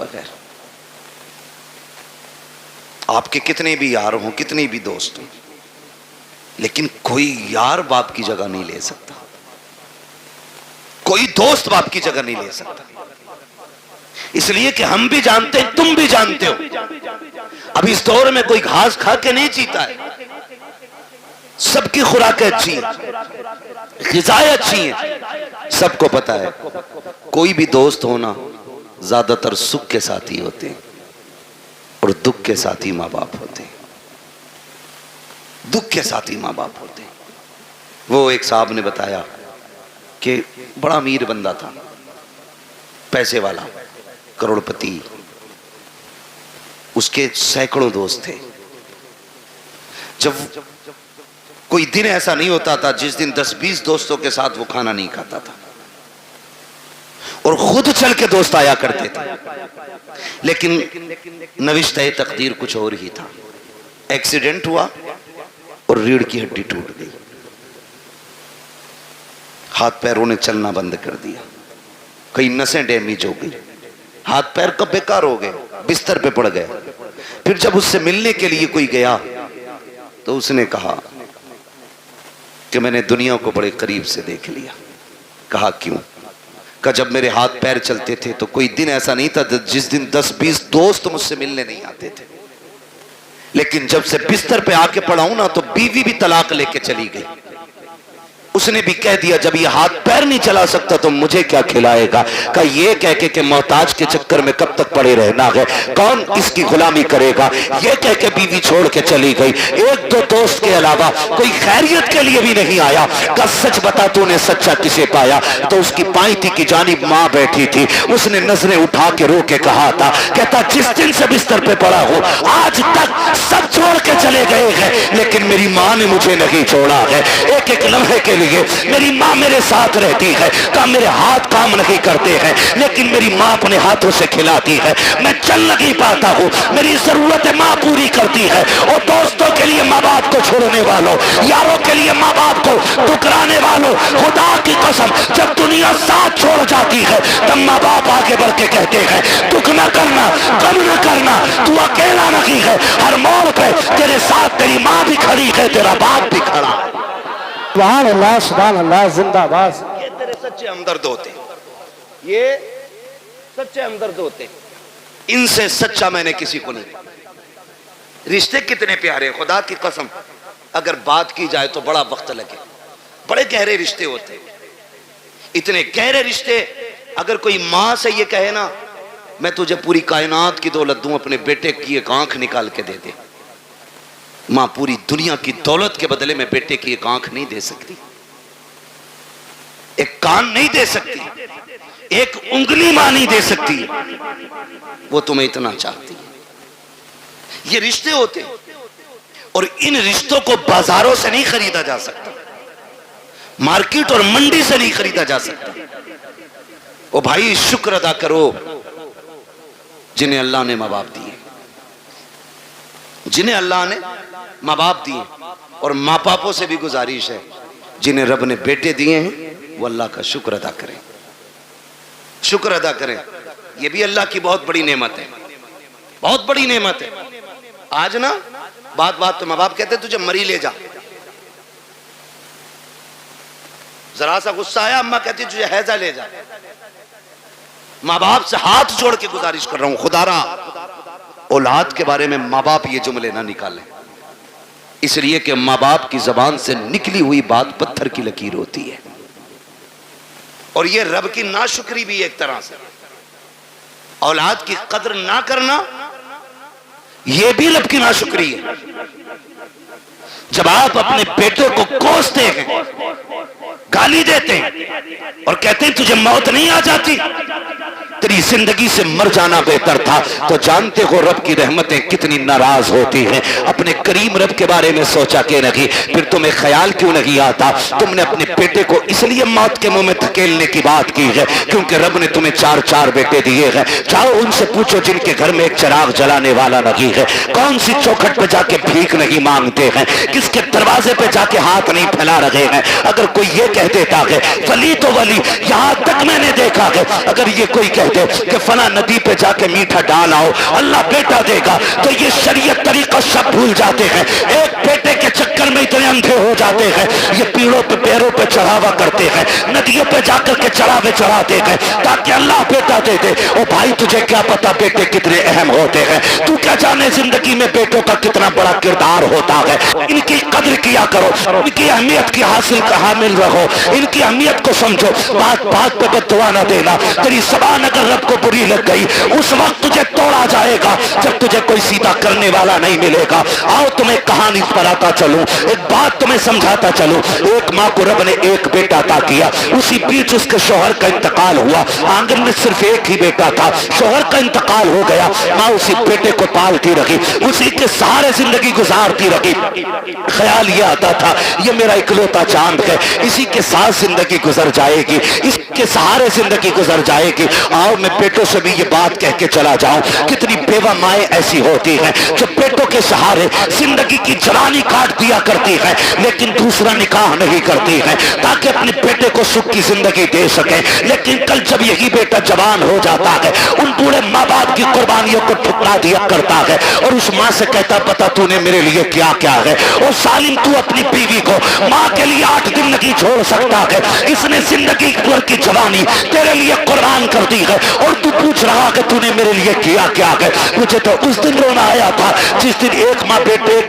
بغیر. آپ کے کتنے بھی یار ہوں، کتنے بھی دوست ہوں، لیکن کوئی یار باپ کی جگہ نہیں لے سکتا، کوئی دوست باپ کی جگہ نہیں لے سکتا. اس لیے کہ ہم بھی جانتے ہیں، تم بھی جانتے ہو، اب اس دور میں کوئی گھاس کھا کے نہیں جیتا ہے. سب کی خوراکیں اچھی ہیں، غذائیں اچھی ہیں، سب کو پتا ہے. کوئی بھی دوست ہونا زیادہ تر سکھ کے ساتھی ہوتے ہیں اور دکھ کے ساتھی ماں باپ ہوتے ہیں. دکھ کے ساتھی ماں باپ ہوتے ہیں. وہ ایک صاحب نے بتایا کہ بڑا امیر بندہ تھا، پیسے والا، کروڑ پتی، اس کے سینکڑوں دوست تھے. جب کوئی دن ایسا نہیں ہوتا تھا جس دن 10-20 دوستوں کے ساتھ وہ کھانا نہیں کھاتا تھا، اور خود چل کے دوست آیا کرتے تھے. لیکن نوشتہ تقدیر کچھ اور ہی تھا. ایکسیڈنٹ ہوا اور ریڑھ کی ہڈی ٹوٹ گئی، ہاتھ پیروں نے چلنا بند کر دیا، کئی نسیں ڈیمیج ہو گئی، ہاتھ پیر کب بیکار ہو گئے، بستر پہ پڑ گئے. پھر جب اس سے ملنے کے لیے کوئی گیا تو اس نے کہا کہ میں نے دنیا کو بڑے قریب سے دیکھ لیا. کہا کیوں؟ کہ جب میرے ہاتھ پیر چلتے تھے تو کوئی دن ایسا نہیں تھا جس دن 10-20 دوست مجھ سے ملنے نہیں آتے تھے، لیکن جب سے بستر پہ آ کے پڑا ہوں نا تو بیوی بھی طلاق لے کے چلی گئی. اس نے بھی کہہ دیا جب یہ ہاتھ پیر نہیں چلا سکتا تو مجھے کیا کھلائے گا. کہ یہ کہہ کے کہ محتاج کے چکر میں کب تک پڑے رہنا ہے، کون اس کی غلامی کرے گا. یہ کہہ کے بیوی چھوڑ کے چلی گئی. ایک دو دوست کے علاوہ کوئی خیریت کے لیے بھی نہیں آیا. کہ سچ بتا تو نے سچا کسے پایا. تو اس کی پائیتی کی جانب ماں بیٹھی تھی، اس نے نظریں اٹھا کے رو کے کہا تھا، کہتا جس دن سے بستر پہ پڑا ہوں آج تک سب چھوڑ کے چلے گئے ہیں لیکن میری ماں نے مجھے نہیں چھوڑا ہے. ایک ایک لمحے کے لیے میری ماں میرے ساتھ رہتی ہے. کہ میرے ہاتھ کام نہیں کرتے ہیں لیکن میری ماں اپنے ہاتھوں سے کھلاتی ہے. میں چل نہیں پاتا ہوں، میری ضرورتیں ماں پوری کرتی ہے. اور دوستوں کے لیے ماں باپ کو چھوڑنے والوں، یاروں کے لیے ماں باپ کو ٹکرانے والوں، خدا کی قسم جب دنیا ساتھ چھوڑ جاتی ہے تب ماں باپ آگے بڑھ کے کہتے ہیں دکھ نہ کرنا، غم نہ کرنا، تو اکیلا نہیں ہے، ہر موڑ پہ تیرے ساتھ تیری ماں بھی کھڑی ہے، تیرا باپ بھی کھڑا ہے. سبحان اللہ، سبحان اللہ، زندہ باد. یہ تیرے سچے ہمدرد ہوتے، یہ سچے ہمدرد ہوتے. ان سے سچا میں نے کسی کو نہیں. رشتے کتنے پیارے، خدا کی قسم اگر بات کی جائے تو بڑا وقت لگے. بڑے گہرے رشتے ہوتے، اتنے گہرے رشتے. اگر کوئی ماں سے یہ کہے نا میں تجھے پوری کائنات کی دولت دوں، اپنے بیٹے کی ایک آنکھ نکال کے دے دے. ماں پوری دنیا کی دولت کے بدلے میں بیٹے کی ایک آنکھ نہیں دے سکتی، ایک کان نہیں دے سکتی، ایک انگلی ماں نہیں دے سکتی. وہ تمہیں اتنا چاہتی ہے. یہ رشتے ہوتے اور ان رشتوں کو بازاروں سے نہیں خریدا جا سکتا، مارکیٹ اور منڈی سے نہیں خریدا جا سکتا. او بھائی شکر ادا کرو جنہیں اللہ نے ماں باپ دیے، جنہیں اللہ نے ماں باپ دیے. اور ماں باپوں سے بھی گزارش ہے جنہیں رب نے بیٹے دیے ہیں وہ اللہ کا شکر ادا کریں، شکر ادا کریں. یہ بھی اللہ کی بہت بڑی نعمت ہے، بہت بڑی نعمت ہے. آج نا بات تو ماں باپ کہتے تجھے مری لے جا، ذرا سا غصہ آیا اماں کہتی تجھے حیضہ لے جا. ماں باپ سے ہاتھ جوڑ کے گزارش کر رہا ہوں خدا را اولاد کے بارے میں ماں باپ یہ جملے نہ نکالیں، اس لیے کہ ماں باپ کی زبان سے نکلی ہوئی بات پتھر کی لکیر ہوتی ہے. اور یہ رب کی ناشکری بھی ایک طرح سے. اولاد کی قدر نہ کرنا یہ بھی رب کی ناشکری ہے. جب آپ اپنے بیٹوں کو کوستے ہیں، گالی دیتے ہیں اور کہتے ہیں تجھے موت نہیں آ جاتی، تیری زندگی سے مر جانا بہتر تھا، تو جانتے ہو رب کی رحمتیں کتنی ناراض ہوتی ہیں. اپنے کریم رب کے بارے میں سوچا کہ نہیں، پھر تمہیں خیال کیوں نہیں آتا تم نے اپنے بیٹے کو اس لیے موت کے منہ میں دھکیلنے کی بات کی ہے کیونکہ رب نے تمہیں 4 بیٹے دیے ہیں. جاؤ ان سے پوچھو جن کے گھر میں ایک چراغ جلانے والا نہیں ہے، کون سی چوکھٹ پہ جا کے بھیک نہیں مانگتے ہیں، کس کے دروازے پہ جا کے ہاتھ نہیں پھیلا رہے ہیں. اگر کوئی یہ کہہ دیتا ہے ولی تو ولی، یہاں تک میں نے دیکھا ہے اگر یہ کوئی کہہ کہتے کہ فلاں ندی پہ جا کے میٹھا ڈال آؤ اللہ بیٹا دے گا، تو یہ شریعت طریقہ سب بھول جاتے ہیں، ایک بیٹے کے چکر میں اتنے اندھے ہو جاتے ہیں، یہ پیڑوں پہ پیروں پہ چڑھاوا کرتے ہیں، ندیوں پہ جا کر کے چڑھاوے چڑھاتے ہیں تاکہ اللہ بیٹا دے دے۔ او بھائی تجھے کیا پتا بیٹے کتنے اہم ہوتے ہیں، تو کیا جانے زندگی میں بیٹوں کا کتنا بڑا کردار ہوتا ہے۔ ان کی قدر کیا کرو، ان کی اہمیت کی حامل رہو، ان کی اہمیت کو سمجھو، بات بات پہ بد دعا نہ دینا۔ تیری زبان اگر رب کو بری لگ گئی اس وقت تجھے توڑا جائے گا جب تجھے کوئی سیدھا کرنے والا نہیں ملے گا۔ آؤ تمہیں کہانی پڑھاتا چلوں، ایک بات تمہیں سمجھاتا چلوں۔ ایک ماں کو رب نے ایک بیٹا عطا کیا، اسی بیچ اس کے شوہر کا انتقال ہوا، آنگن میں صرف ایک ہی بیٹا تھا، شوہر کا انتقال ہو گیا، ماں اسی بیٹے کو پالتی رہی، اسی کے سہارے زندگی گزارتی رہی۔ خیال یہ آتا تھا یہ میرا اکلوتا چاند ہے، اسی کے ساتھ زندگی گزر جائے گی، اس کے سہارے زندگی گزر جائے گی۔ آؤ میں بیٹوں سے بھی یہ بات کہہ کے چلا جاؤں، کتنی بیوہ مائیں ایسی ہوتی ہیں جو بیٹوں کے سہارے زندگی کی جوانی کاٹ دیا کرتی ہیں لیکن دوسرا نکاح نہیں کرتی ہیں تاکہ اپنے بیٹے کو سکھ کی زندگی دے سکیں، لیکن کل جب یہی بیٹا جوان ہو جاتا ہے ان بوڑھے ماں باپ کی قربانیوں کو ٹھکرا دیا کرتا ہے اور اس ماں سے کہتا پتا تو نے میرے لیے کیا کیا ہے۔ اور ظالم تو اپنی بیوی کو ماں کے لیے 8 دن نہیں چھوڑ سکتا ہے، اس نے زندگی بھر کی جوانی تیرے لیے قربان کر دی ہے اور تو پوچھ رہا کہ تو نے میرے لیے کیا کیا ہے۔ مجھے تو اس دن رونا آیا تھا جس دن ایک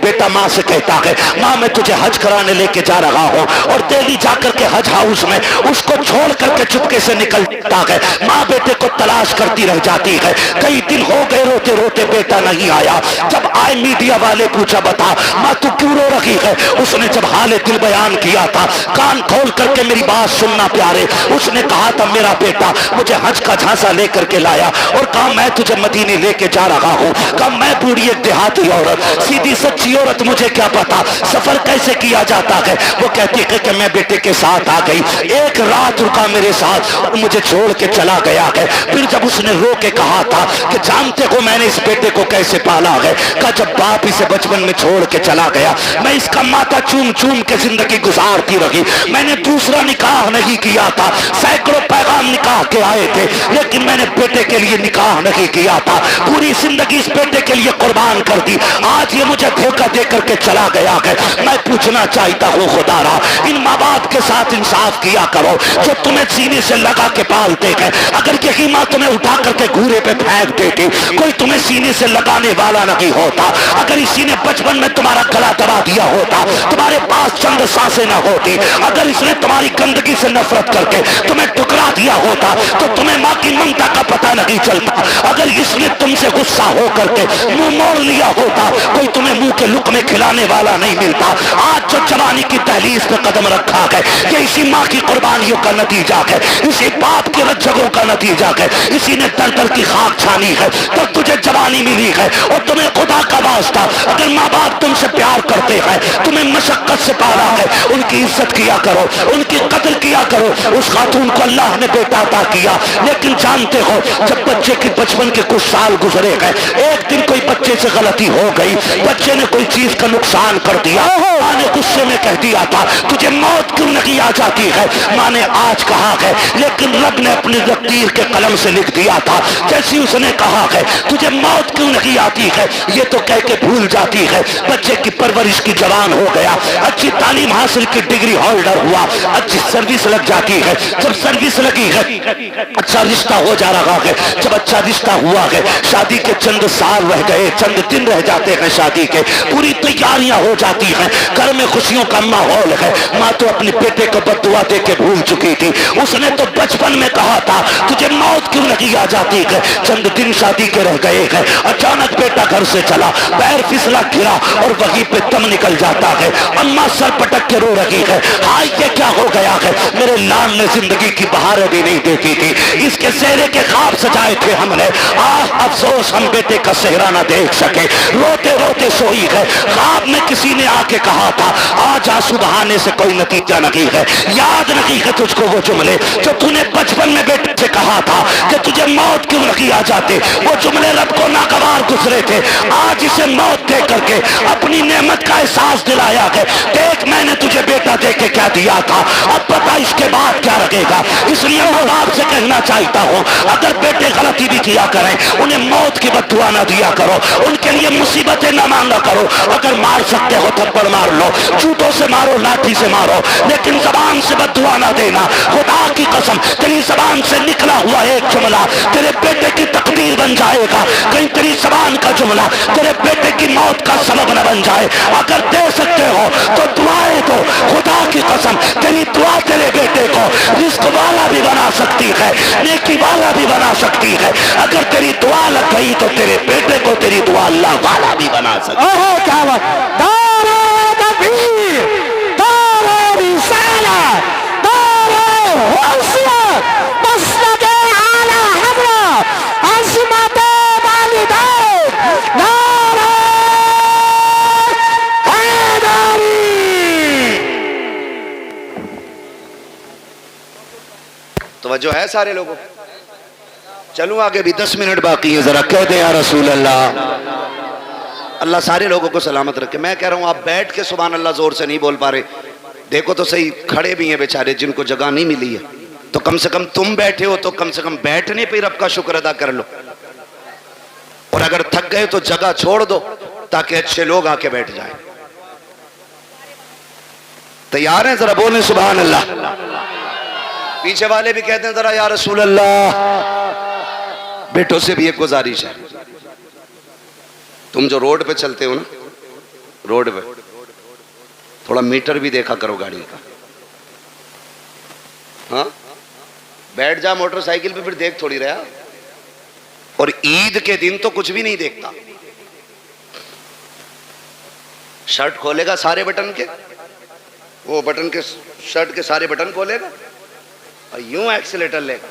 بیٹا ماں سے کہتا ہے ماں میں تجھے حج کرانے لے کے جا رہا ہوں، اور دہلی جا کر کے حج ہاؤس میں اس کو چھوڑ کر کے چپکے سے نکلتا ہے، ماں بیٹے کو تلاش کرتی رہ جاتی ہے، کئی دن ہو گئے روتے روتے بیٹا نہیں آیا، جب آئے میڈیا والے پوچھا بتا ماں تو کیوں رو رہی ہے، اس نے جب حال دل بیان کیا تھا کان کھول کر کے میری بات سننا پیارے، اس نے کہا تھا میرا بیٹا مجھے حج کا جھانسا لے کر کے لایا اور کہا میں تجھے مدینے لے کے جا رہا ہوں، کہا میں بوڑھی ایک دیہاتی عورت سیدھی سچی عورت مجھے کیا پتا سفر کیسے کیا جاتا ہے، وہ کہتی ہے کہ میں بیٹے کے ساتھ آ گئی، ایک رات رکا میرے ساتھ اور مجھے چھوڑ کے چلا گیا ہے۔ پھر جب اس نے رو کے کہا تھا کہ جانتے ہو میں نے اس بیٹے کو کیسے پالا ہے، کہا جب باپ اسے بچپن میں چھوڑ کے چلا گیا میں اس کا ماتھا چوم چوم کے زندگی گزارتی رہی، میں نے دوسرا نکاح نہیں کیا تھا، سینکڑوں پیغام نکاح کے آئے تھے لیکن میں نے بیٹے کے لیے نکاح نہیں کیا تھا، پوری زندگی اس بیٹے کے لیے قربان کر دی، آج یہ مجھے دھوکہ دے کر کے چلا گیا ہے۔ میں پوچھنا چاہتا ہوں خدا را ان ماں باپ کے ساتھ انصاف کیا کرو جو تمہیں سینے سے لگا کے پالتے ہیں، اگر یہی ماں تمہیں اٹھا کر کے گھورے پہ پھینک دیتی کوئی تمہیں سینے سے لگانے والا نہیں ہوتا، اگر اسی نے بچپن میں تمہارا گلا دبا دیا ہوتا تمہارے پاس چند سانسیں نہ ہوتی، اگر اس نے تمہاری گندگی سے نفرت کر کے تمہیں ٹکرا دیا ہوتا تو تمہیں ماں کی ممتا کا پتہ نہیں چلتا، اگر اس نے تم سے غصہ ہو کر کے منہ موڑ لیا ہوتا کوئی تمہیں منہ کے لقمے کھلانے والا نہیں ملتا۔ آج جو جوانی کی دہلیز پہ قدم رکھا ہے یہ اسی ماں کی قربانیوں کا نتیجہ ہے، اسی باپ کی رجگوں کا نتیجہ ہے، اسی نے در در کی خاک چھانی ہے تب تجھے جوانی ملی ہے۔ اور تمہیں خدا کا واسطہ اگر ماں باپ تم سے پیار کرتے ہیں تمہیں مشقت سے پالا ہے ان کی عزت کیا کرو، ان کی قدر کیا کرو۔ اس خاتون کو اللہ نے بیٹا عطا کیا لیکن جانتے ہو جب بچے کے بچپن کے کچھ سال گزرے گئے ایک دن کوئی بچے سے غلطی ہو گئی، بچے نے کوئی چیز کا نقصان کر دیا، ماں نے غصے میں کہہ دیا تھا تجھے موت کیوں نہیں آ جاتی ہے، ماں نے آج کہا ہے لیکن رب نے اپنی تقدیر کے قلم سے لکھ دیا تھا جیسی اس نے کہا ہے تجھے موت کیوں نہیں آتی ہے یہ تو کہہ کے بھول جاتی ہے۔ بچے کی پرورش کی جوان ہو گیا، اچھی تعلیم حاصل کی ڈگری ہولڈر ہوا، اچھی سروس لگ جاتی ہے، جب سروس لگی ہے اچھا رشتہ ہو جا رہا ہے، جب اچھا رشتہ ہوا ہے شادی کے چند سال رہ گئے، چند دن رہ جاتے ہیں شادی کے، پوری تیاریاں ہو جاتی ہیں، گھر میں خوشیوں کا ماحول ہے، ماں تو اپنے بیٹے کو بد دعا دے کے بھول چکی تھی، اس نے تو بچپن میں کہا تھا تجھے موت کیوں نہیں آ جاتی ہے، چند دن شادی کے رہ گئے ہیں، اچانک بیٹا گھر سے چلا، پیر پھسلا گرا اور وہیں پہ دم نکل جاتا ہے، اماں سر پٹک کے رو رہی ہے، ہائے یہ کیا ہو گیا ہے، میرے لال نے زندگی کی بہاریں بھی نہیں دیکھی تھی، اس کے چہرے کے خواب سجائے تھے ہم نے، افسوس ہم بیٹے کا چہرہ نہ دیکھ سکے، روتے روتے سوئی ہے، خواب میں کسی نے آ کے کہا تھا آج آنسو بہانے سے کوئی نتیجہ نہیں ہے، یاد نہیں ہے تجھ کو وہ جملے جو تو نے بچپن میں بیٹے سے کہا تھا کہ تجھے موت کیوں نہیں آ جاتے، وہ جملے رب کو ناگوار گزرے تھے، آج اسے موت دے کر کے اپنی نعمت کا احساس دلایا کہ دیکھ میں نے تجھے بیٹا دے کے کیا دیا تھا، اب پتا اس کے بعد کیا رہے گا۔ اس لیے ماں باپ سے کہنا چاہتا ہوں اگر بیٹے غلطی بھی کیا کریں انہیں موت کی بد دعا نہ دیا کرو، ان کے لیے مصیبتیں نہ مانگا کرو، اگر مار سکتے ہو تھپڑ مار لو، جوتوں سے مارو، لاٹھی سے مارو، لیکن زبان سے بد دعا نہ دینا۔ خدا کی قسم تیری زبان سے نکلا ہوا ایک جملہ تیرے بیٹے کی تقدیر بن جائے گا، کہیں تیری زبان کا جملہ تیرے بیٹے کی موت کا سبب نہ بن جائے۔ اگر دے سکتے ہو تو دعائیں دو، خدا کی قسم تیری دعا تیرے بیٹے کو رزق والا بھی بنا سکتی ہے، نیکی والا بھی بنا سکتی ہے۔ اگر تیری دعا لگ گئی تو تیرے بیٹے کو تیری دعا اللہ والا بھی بنا سکتی ہے۔ کیا بات، دار تکبیر، دار رسالت، دار حیثیت، مسند اعلی حضرت عظمت والدین، نعرہ حیدری۔ توجہ ہے سارے لوگوں؟ چلوں آگے بھی 10 منٹ باقی ہے، ذرا کہہ دیں یا رسول اللہ۔ اللہ سارے لوگوں کو سلامت رکھے۔ میں کہہ رہا ہوں آپ بیٹھ کے سبحان اللہ زور سے نہیں بول پا رہے، دیکھو تو صحیح کھڑے بھی ہیں بیچارے جن کو جگہ نہیں ملی ہے، تو کم سے کم تم بیٹھے ہو تو کم سے کم بیٹھنے پہ رب کا شکر ادا کر لو، اور اگر تھک گئے تو جگہ چھوڑ دو تاکہ اچھے لوگ آ کے بیٹھ جائیں۔ تیار ہیں؟ ذرا بولیں سبحان اللہ۔ پیچھے والے بھی کہتے ہیں ذرا یا رسول اللہ۔ بیٹوں سے بھی ایک گزارش ہے، تم جو روڈ پہ چلتے ہو نا، روڈ پہ تھوڑا میٹر بھی دیکھا کرو گاڑی کا۔ ہاں بیٹھ جا موٹر سائیکل پہ، پھر دیکھ تھوڑی رہا۔ اور عید کے دن تو کچھ بھی نہیں دیکھتا، شرٹ کھولے گا سارے بٹن کے، وہ بٹن کے شرٹ کے سارے بٹن کھولے گا اور یوں ایکسیلیٹر لے گا،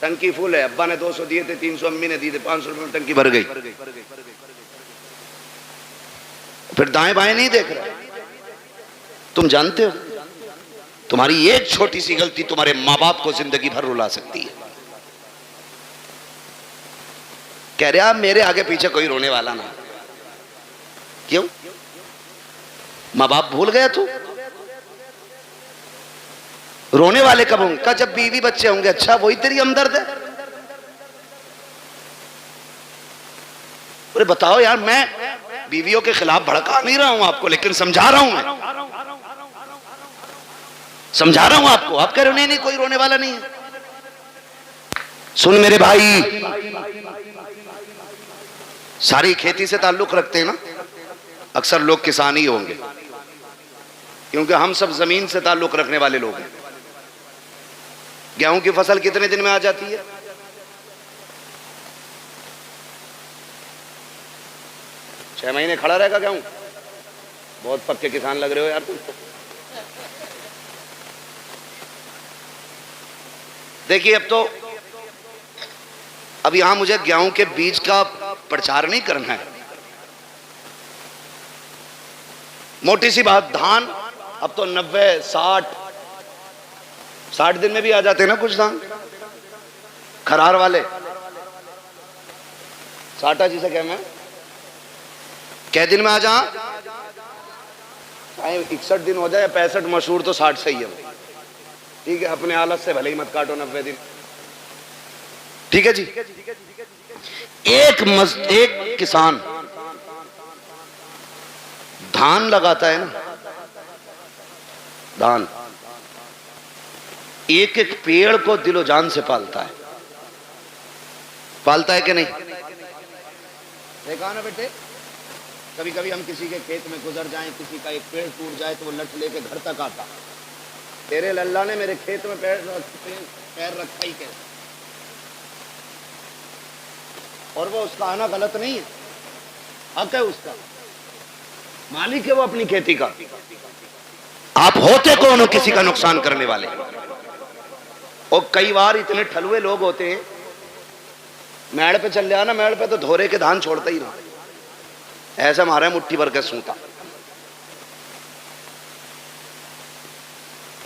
ٹنکی فل ہے، ابا نے 200 دیے تھے، 300 امی نے دیے تھے، 500 روپے میں ٹنکی بھر گئی، پھر دائیں بائیں نہیں دیکھ رہا۔ تم جانتے ہو تمہاری ایک چھوٹی سی غلطی تمہارے ماں باپ کو زندگی بھر رلا سکتی ہے۔ کہہ رہے آپ میرے آگے پیچھے کوئی رونے والا نہ، کیوں؟ ماں باپ بھول گیا تو رونے والے کب ہوں گے؟ جب بیوی بچے ہوں گے۔ اچھا وہی تیری ہمدرد ہے؟ ارے بتاؤ یار، میں بیویوں کے خلاف بھڑکا نہیں رہا ہوں آپ کو، لیکن سمجھا رہا ہوں، میں سمجھا رہا ہوں آپ کو۔ آپ کہہ رہے ہو نہیں نہیں کوئی رونے والا نہیں ہے۔ سن میرے بھائی، ساری کھیتی سے تعلق رکھتے ہیں نا، اکثر لوگ کسان ہی ہوں گے، کیونکہ ہم سب زمین سے تعلق رکھنے والے لوگ ہیں۔ گیہوں کی فصل کتنے دن میں آ جاتی ہے؟ 6 مہینے کھڑا رہے گا گیہوں؟ بہت پکے کسان لگ رہے ہو یار تم۔ دیکھیے اب یہاں مجھے گیہوں کے بیج کا پرچار نہیں کرنا ہے، موٹی سی بات، دھان اب تو 90 60 دن میں بھی آ جاتے ہیں نا کچھ دھان، کھرار والے ساٹا جسے کہنا ہے، کہہ دن میں آ جا، 61 دن ہو جائے یا 65، مشہور تو 60 صحیح ہے، ٹھیک ہے، اپنے حالت سے بھلے ہی مت کاٹو 90 دن، ٹھیک ہے جی۔ ایک کسان دھان لگاتا ہے نا، دھان ایک ایک پیڑ کو دل و جان سے پالتا ہے کہ نہیں؟ دیکھا نا بیٹے، کبھی کبھی ہم کسی کے کھیت میں گزر جائیں، کسی کا ایک پیڑ ٹوٹ جائے تو وہ لٹ لے کے گھر تک آتا، تیرے اللہ نے میرے کھیت میں پیر رکھا ہی کیسے؟ اور وہ اس کا آنا غلط نہیں ہے، حق ہے اس کا، مالک ہے وہ اپنی کھیتی کا۔ آپ ہوتے کون ہو کسی کا نقصان کرنے والے؟ اور کئی بار اتنے ٹھلوے لوگ ہوتے ہیں، میڑ پہ چل جانا، میڑ پہ تو دھورے کے دھان چھوڑتا ہی رہا، ایسا مارا مٹھی بھر کے سوتا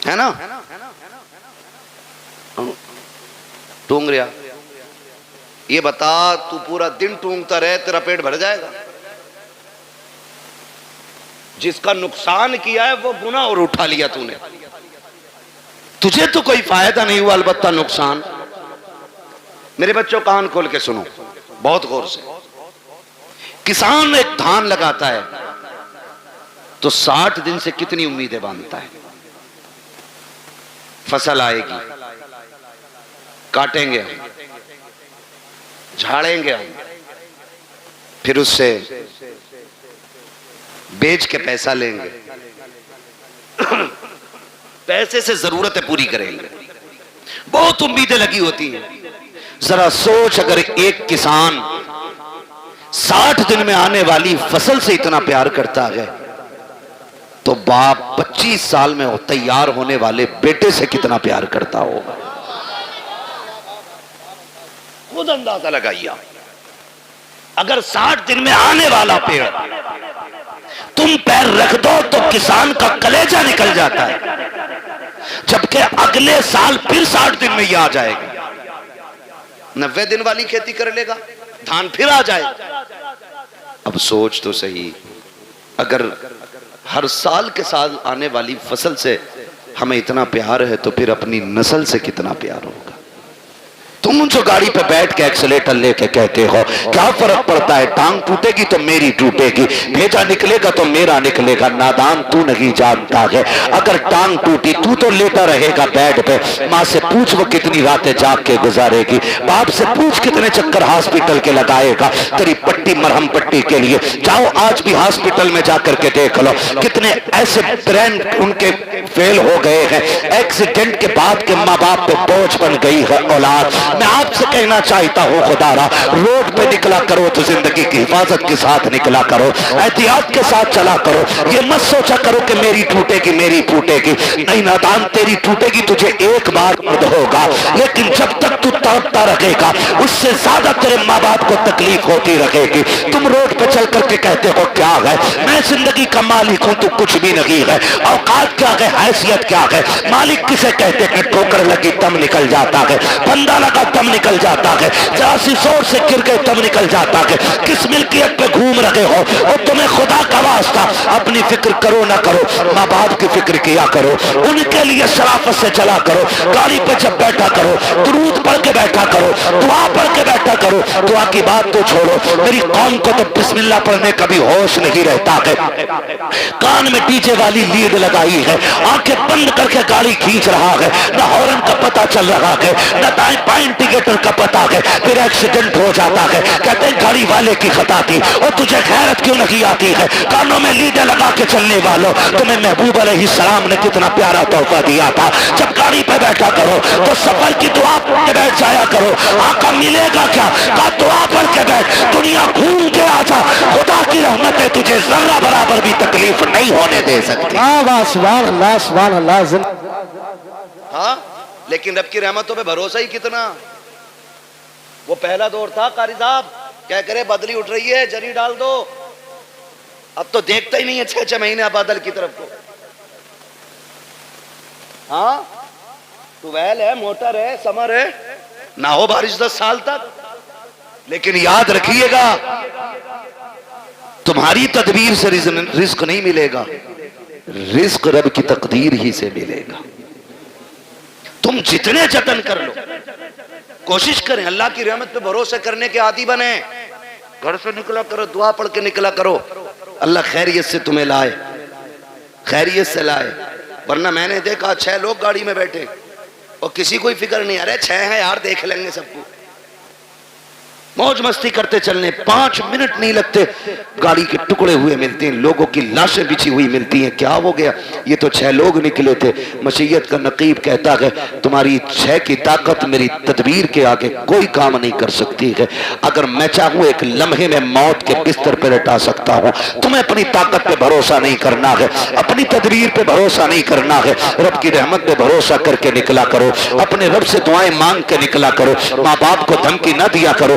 ہے نا، ٹونگ رہا یہ بتا تو پورا دن ٹونگتا رہے تیرا پیٹ بھر جائے گا؟ جس کا نقصان کیا ہے وہ گناہ اور اٹھا لیا تو نے، تجھے تو کوئی فائدہ نہیں ہوا، البتہ نقصان۔ میرے بچوں کان کھول کے سنو بہت غور سے، کسان ایک دھان لگاتا ہے تو 60 دن سے کتنی امیدیں باندھتا ہے؟ فصل آئے گی، کاٹیں گے ہم، جھاڑیں گے ہم، پھر اس سے بیچ کے پیسہ لیں گے، پیسے سے ضرورتیں پوری کریں گے، بہت امیدیں لگی ہوتی ہیں۔ ذرا سوچ، اگر ایک کسان 60 دن میں آنے والی فصل سے اتنا پیار کرتا ہے تو باپ 25 سال میں تیار ہونے والے بیٹے سے کتنا پیار کرتا ہوگا؟ خود اندازہ لگائیے۔ اگر 60 دن میں آنے والا پیڑ تم پیر رکھ دو تو کسان کا کلیجہ نکل جاتا ہے، جبکہ اگلے سال پھر 60 دن میں یہ آ جائے گا، 90 دن والی کھیتی کر لے گا، دھان پھر آ جائے گا۔ اب سوچ تو صحیح، اگر ہر سال کے سال آنے والی فصل سے ہمیں اتنا پیار ہے تو پھر اپنی نسل سے کتنا پیار ہوگا؟ تم جو گاڑی پہ بیٹھ کے ایکسیلیٹر لے کے کہتے ہو کیا فرق پڑتا ہے، ٹانگ ٹوٹے گی تو میری ٹوٹے گی، بھیجا نکلے گا تو میرا نکلے گا، نادان تو نہیں جانتا ہے اگر ٹانگ ٹوٹی تو لیٹا رہے گا بیڈ پہ، ماں سے پوچھ وہ کتنی راتیں جاگ کے گزارے گی، باپ سے پوچھ کتنے چکر ہاسپٹل کے لگائے گا تیری پٹی مرہم پٹی کے لیے۔ جاؤ آج بھی ہاسپٹل میں جا کر کے دیکھ لو کتنے ایسے برین ان کے فیل ہو گئے ہیں، ایکسیڈنٹ کے بعد کے ماں باپ پہ بوجھ بن گئی ہے اولاد۔ میں آپ سے کہنا چاہتا ہوں خدا را، روڈ پہ نکلا کرو تو زندگی کی حفاظت کے ساتھ نکلا کرو، احتیاط کے ساتھ چلا کرو، یہ مت سوچا کرو کہ میری ٹوٹے گی میری پھوٹے گی، نہیں نادان، تیری ٹوٹے گی تجھے ایک بار درد ہوگا، لیکن جب تک تو تڑپتا رہے گا اس سے زیادہ تیرے ماں باپ کو تکلیف ہوتی رہے گی۔ تم روڈ پہ چل کر کے کہتے ہو کیا ہے، میں زندگی کا مالک ہوں، تو کچھ بھی نہیں ہے، اوقات کیا ہے، حیثیت کیا ہے، مالک کسے کہتے ہیں؟ ٹھوکر لگی تم نکل جاتا ہے، بندہ لگا تم نکل جاتا ہے، ذرا سی زور سے گر گئے تم نکل جاتا ہے، کس ملکیت پہ گھوم رہے ہو، اور تمہیں خدا کا واسطہ اپنی فکر کرو نہ کرو، ماں باپ کی فکر کیا کرو، ان کے لیے شرافت سے چلا کرو، گاڑی پہ جب بیٹھا کرو درود پڑھ کے بیٹھا کرو، دعا پڑھ کے بیٹھا کرو، دعا کی بات تو چھوڑو، میری قوم کو تو بسم اللہ پڑھنے کا بھی ہوش نہیں رہتا ہے، کان میں ڈی جے والی لیڈ لگائی ہے، آنکھیں بند کر کے گاڑی کھینچ رہا ہے، نہ ہارن کا پتہ چل رہا ہے، نہ دائیں بائیں انڈیکیٹر کا پتہ ہے، پھر ایکسیڈنٹ ہو جاتا ہے، کہتے ہیں گاڑی والے کی خطا تھی، اور تجھے غیرت کیوں نہیں آتی ہے؟ کانوں میں لیڈیں لگا کے چلنے والوں، تمہیں محبوب علیہ السلام نے کتنا پیارا تحفہ دیا تھا، جب گاڑی پہ بیٹھا کرو تو سفر کی دعا پڑھ کے بیٹھ جایا کرو، آقا ملے گا کیا؟ کہا دعا پڑھ کے بیٹھ، دنیا گھوم کے آ جا، خدا کی رحمتیں تجھے ذرہ برابر بھی تکلیف نہیں ہونے دے سکتی۔ سبحان اللہ سبحان اللہ۔ ہاں لیکن رب کی رحمتوں پہ بھروسہ ہی کتنا۔ وہ پہلا دور تھا قاری صاحب کیا کرے بدلی اٹھ رہی ہے جری ڈال دو، اب تو دیکھتا ہی نہیں ہے 6 مہینے بادل کی طرف کو۔ ہاں ٹویل ہے، موٹر ہے، سمر ہے، نہ ہو بارش 10 سال تک، لیکن یاد رکھیے گا تمہاری تدبیر سے رزق نہیں ملے گا، رزق رب کی تقدیر ہی سے ملے گا۔ تم جتنے جتن کر لو، کوشش کریں اللہ کی رحمت پہ بھروسہ کرنے کے عادی بنے، گھر سے نکلا کرو دعا پڑھ کے نکلا کرو، اللہ خیریت سے تمہیں لائے، خیریت سے لائے۔ ورنہ میں نے دیکھا 6 لوگ گاڑی میں بیٹھے اور کسی کوئی فکر نہیں، ارے 6 ہیں یار دیکھ لیں گے سب کو، موج مستی کرتے چلنے 5 منٹ نہیں لگتے، گاڑی کے ٹکڑے ہوئے ملتے ہیں، لوگوں کی لاشیں بچھی ہوئی ملتی ہیں۔ کیا ہو گیا؟ یہ تو 6 لوگ نکلے تھے۔ مشیت کا نقیب کہتا ہے تمہاری 6 کی طاقت میری تدبیر کے آگے کوئی کام نہیں کر سکتی ہے، اگر میں چاہوں ایک لمحے میں موت کے بستر پہ لٹا سکتا ہوں۔ تمہیں اپنی طاقت پہ بھروسہ نہیں کرنا ہے، اپنی تدبیر پہ بھروسہ نہیں کرنا ہے، رب کی رحمت پہ بھروسہ کر کے نکلا کرو، اپنے رب سے دعائیں مانگ کے نکلا کرو، ماں باپ کو دھمکی نہ دیا کرو،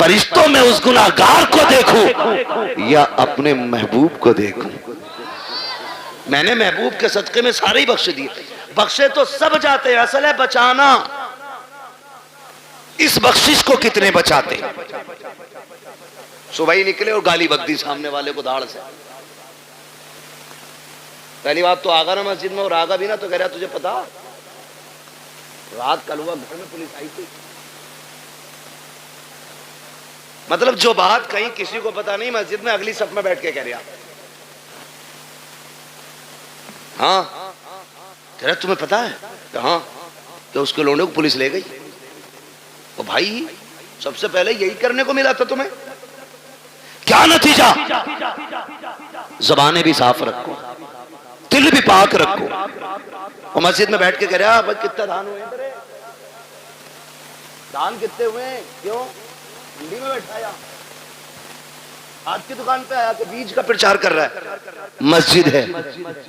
فرشتوں میں اس گناہگار کو دیکھوں یا اپنے محبوب کو دیکھوں؟ میں نے محبوب کے صدقے میں سارے ہی بخش دیے. بخشے تو سب جاتے ہیں، اصل ہے بچانا. اس بخشش کو کتنے بچاتے؟ صبح ہی نکلے اور گالی بک دی سامنے والے کو دھاڑ سے. پہلی بات تو آگا نا مسجد میں، اور آگا بھی نا تو کہہ رہا تجھے پتا رات کل ہوا گھر میں پولیس آئی تھی. مطلب جو بات کہیں کسی کو پتا نہیں، مسجد میں اگلی صف میں بیٹھ کے کہہ رہا. ہاں کہہ رہا تمہیں پتا ہے کہ ہاں کہ اس کے لوڈے کو پولیس لے گئی. اور بھائی سب سے پہلے یہی کرنے کو ملا تھا تمہیں. کیا نتیجہ؟ زبانیں بھی صاف رکھو، دل بھی پاک رکھو. اور مسجد میں بیٹھ کے کہہ رہا بھائی کتنا دھان ہوئے ہیں، دھان کتنے ہوئے ہیں؟ کیوں منڈی میں بیٹھایا، آج کی دکان پہ آیا کہ بیج کا پرچار کر رہا ہے. مسجد ہے،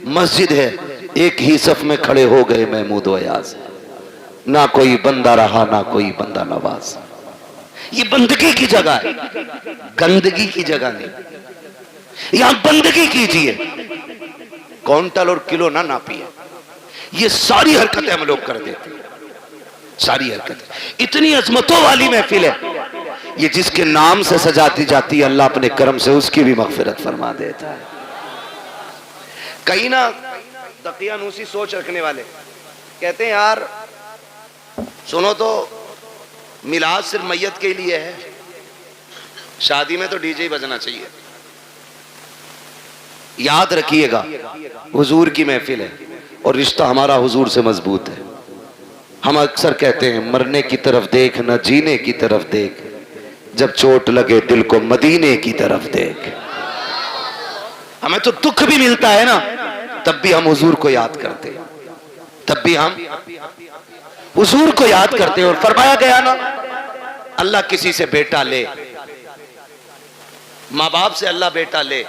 مسجد ہے. ایک ہی صف میں کھڑے ہو گئے محمود و ایاز. نہ کوئی بندہ رہا نہ کوئی بندہ نواز. یہ بندگی کی جگہ ہے، گندگی کی جگہ نہیں. یہاں بندگی کیجئے، کونٹل اور کلو نہ ناپیے. یہ ساری حرکتیں ہم لوگ کر دیتے ہیں، ساری حرکتیں. اتنی عظمتوں والی محفل ہے یہ، جس کے نام سے سجاتی جاتی ہے اللہ اپنے کرم سے اس کی بھی مغفرت فرما دیتا ہے. کہیں نہ دقیانوسی سوچ رکھنے والے کہتے ہیں یار سنو تو میلاد صرف میت کے لیے ہے، شادی میں تو ڈی جے ہی بجنا چاہیے. یاد رکھیے گا حضور کی محفل ہے اور رشتہ ہمارا حضور سے مضبوط ہے. ہم اکثر کہتے ہیں مرنے کی طرف دیکھ نہ جینے کی طرف دیکھ، جب چوٹ لگے دل کو مدینے کی طرف دیکھ. ہمیں تو دکھ بھی ملتا ہے نا تب بھی ہم حضور کو یاد کرتے ہیں، تب بھی ہم حضور کو یاد کرتے ہیں. اور فرمایا گیا نا اللہ کسی سے بیٹا لے، ماں باپ سے اللہ بیٹا لے،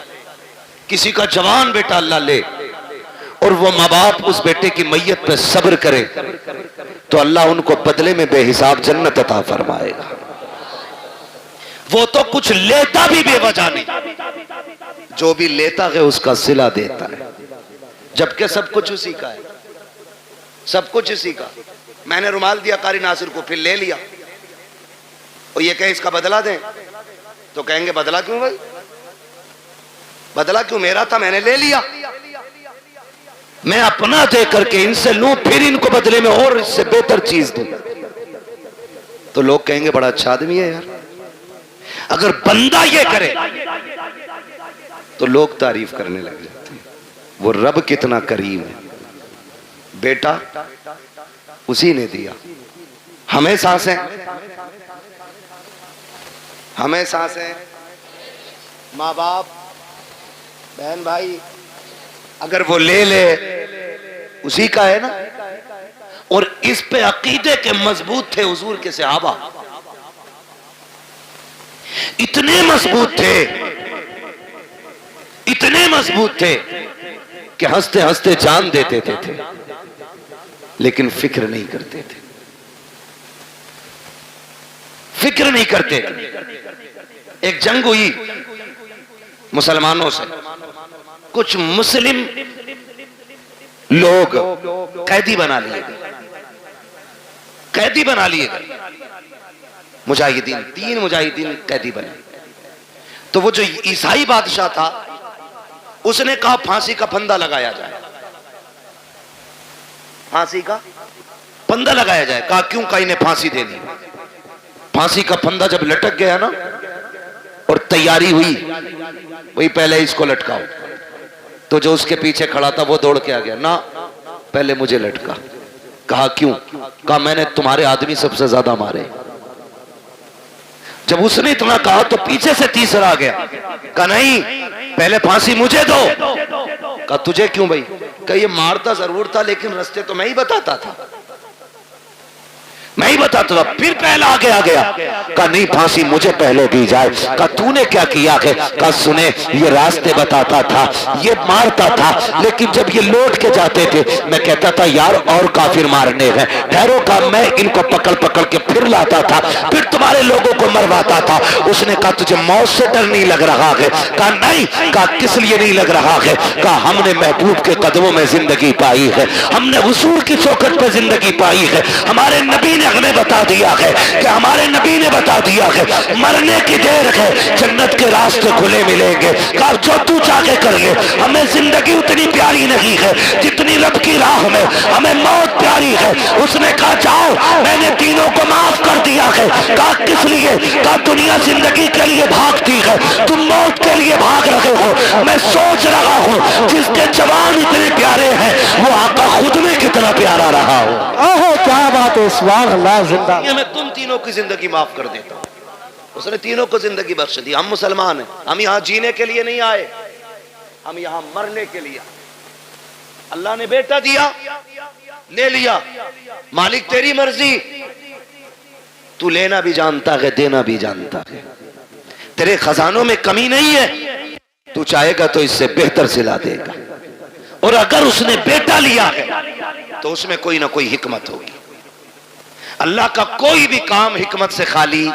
کسی کا جوان بیٹا اللہ لے، اور وہ ماں باپ اس بیٹے کی میت پہ صبر کرے تو اللہ ان کو بدلے میں بے حساب جنت عطا فرمائے گا. وہ تو کچھ لیتا بھی بے وجہ نہیں، جو بھی لیتا ہے اس کا صلہ دیتا ہے، جبکہ سب کچھ اسی کا ہے، سب کچھ اسی کا. میں نے رومال دیا قاری ناصر کو، پھر لے لیا، اور یہ کہیں اس کا بدلہ دیں تو کہیں گے بدلہ کیوں بھائی، بدلہ کیوں، میرا تھا میں نے لے لیا. میں اپنا دے کر کے ان سے لوں پھر ان کو بدلے میں اور اس سے بہتر چیز دوں تو لوگ کہیں گے بڑا اچھا آدمی ہے یار. اگر بندہ یہ کرے تو لوگ تعریف کرنے لگ جاتے ہیں. وہ رب کتنا کریم ہے، بیٹا اسی نے دیا. ہمیں سانسیں، ہمیں سانسیں، ماں باپ بہن بھائی، اگر وہ لے لے اسی کا ہے نا. اور اس پہ عقیدے کے مضبوط تھے حضور کے صحابہ، اتنے مضبوط تھے، اتنے مضبوط تھے کہ ہنستے ہنستے جان دیتے تھے لیکن فکر نہیں کرتے تھے، فکر نہیں کرتے تھے. ایک جنگ ہوئی مسلمانوں سے، کچھ مسلم لوگ قیدی بنا لیے گئے، قیدی بنا لیے گئے مجاہدین، 3 مجاہدین قیدی بنے. تو وہ جو عیسائی بادشاہ تھا اس نے کہا پھانسی کا پھندا لگایا جائے، پھانسی کا پھندا لگایا جائے. کہا کیوں؟ کہا انہیں پھانسی دینی. پھانسی کا پھندا جب لٹک گیا نا اور تیاری ہوئی وہی پہلے اس کو لٹکاؤ، تو جو اس کے پیچھے کھڑا تھا وہ دوڑ کے آ گیا، نہ پہلے مجھے لٹکا. کہا کیوں؟ کہا میں نے تمہارے آدمی سب سے زیادہ مارے. جب اس نے اتنا کہا تو پیچھے سے تیسرا آ گیا، کہا نہیں پہلے پھانسی مجھے دو. کہا تجھے کیوں بھائی؟ کہ یہ مارتا ضرور تھا لیکن رستے تو میں ہی بتاتا تھا. میں ہی بتاتا تھا. پھر پہلا آگے آ گیا, کہا نہیں پھانسی مجھے پہلے دی جائے. کہا تو نے کیا کیا ہے؟ کہا سنے یہ راستے بتاتا تھا, یہ مارتا تھا, لیکن جب یہ لوٹ کے جاتے تھے میں کہتا تھا یار اور کافر مارنے ہیں, ٹھہرو. کہا میں ان کو پکڑ پکڑ کے پھر لاتا تھا, پھر تمہارے لوگوں کو مرواتا تھا. اس نے کہا تجھے موت سے ڈر نہیں لگ رہا ہے؟ کہا نہیں. کہا کس لیے نہیں لگ رہا ہے؟ کہا ہم نے محبوب کے قدموں میں زندگی پائی ہے, ہم نے حضور کی چوکھٹ پہ زندگی پائی ہے. ہمارے نبی نے ہمیں بتا دیا ہے کہ ہمارے نبی نے بتا دیا ہے مرنے کی دیر ہے, جنت کے راستے کھلے ملیں گے. کہا جو تو چاہے کر لے, ہمیں زندگی اتنی پیاری نہیں ہے جتنی رب کی راہ میں ہمیں موت پیاری ہے. اس نے کہا جاؤ میں نے تینوں کو معاف کر دیا ہے. کہا کس لیے؟ کہا دنیا زندگی کے لیے بھاگتی ہے, تم موت کے لیے بھاگ رہے ہو. میں سوچ رہا ہوں جس کے جوان اتنے پیارے ہیں وہ آقا خود میں کتنا پیارا رہا ہو. اوہ کیا بات ہے, سبحان اللہ, زندہ. میں تم تینوں کی زندگی معاف کر دیتا ہوں. اس نے تینوں کو زندگی بخش دی. ہم مسلمان ہیں, ہم یہاں جینے کے لیے نہیں آئے, ہم یہاں مرنے کے لیے. اللہ نے بیٹا دیا, لے لیا, مالک تیری مرضی. تو لینا بھی جانتا ہے, دینا بھی جانتا ہے, تیرے خزانوں میں کمی نہیں ہے. تو چاہے گا تو اس سے بہتر سلا دے گا, اور اگر اس نے بیٹا لیا ہے تو اس میں کوئی نہ کوئی حکمت ہوگی. اللہ کا کوئی بھی کام حکمت سے خالی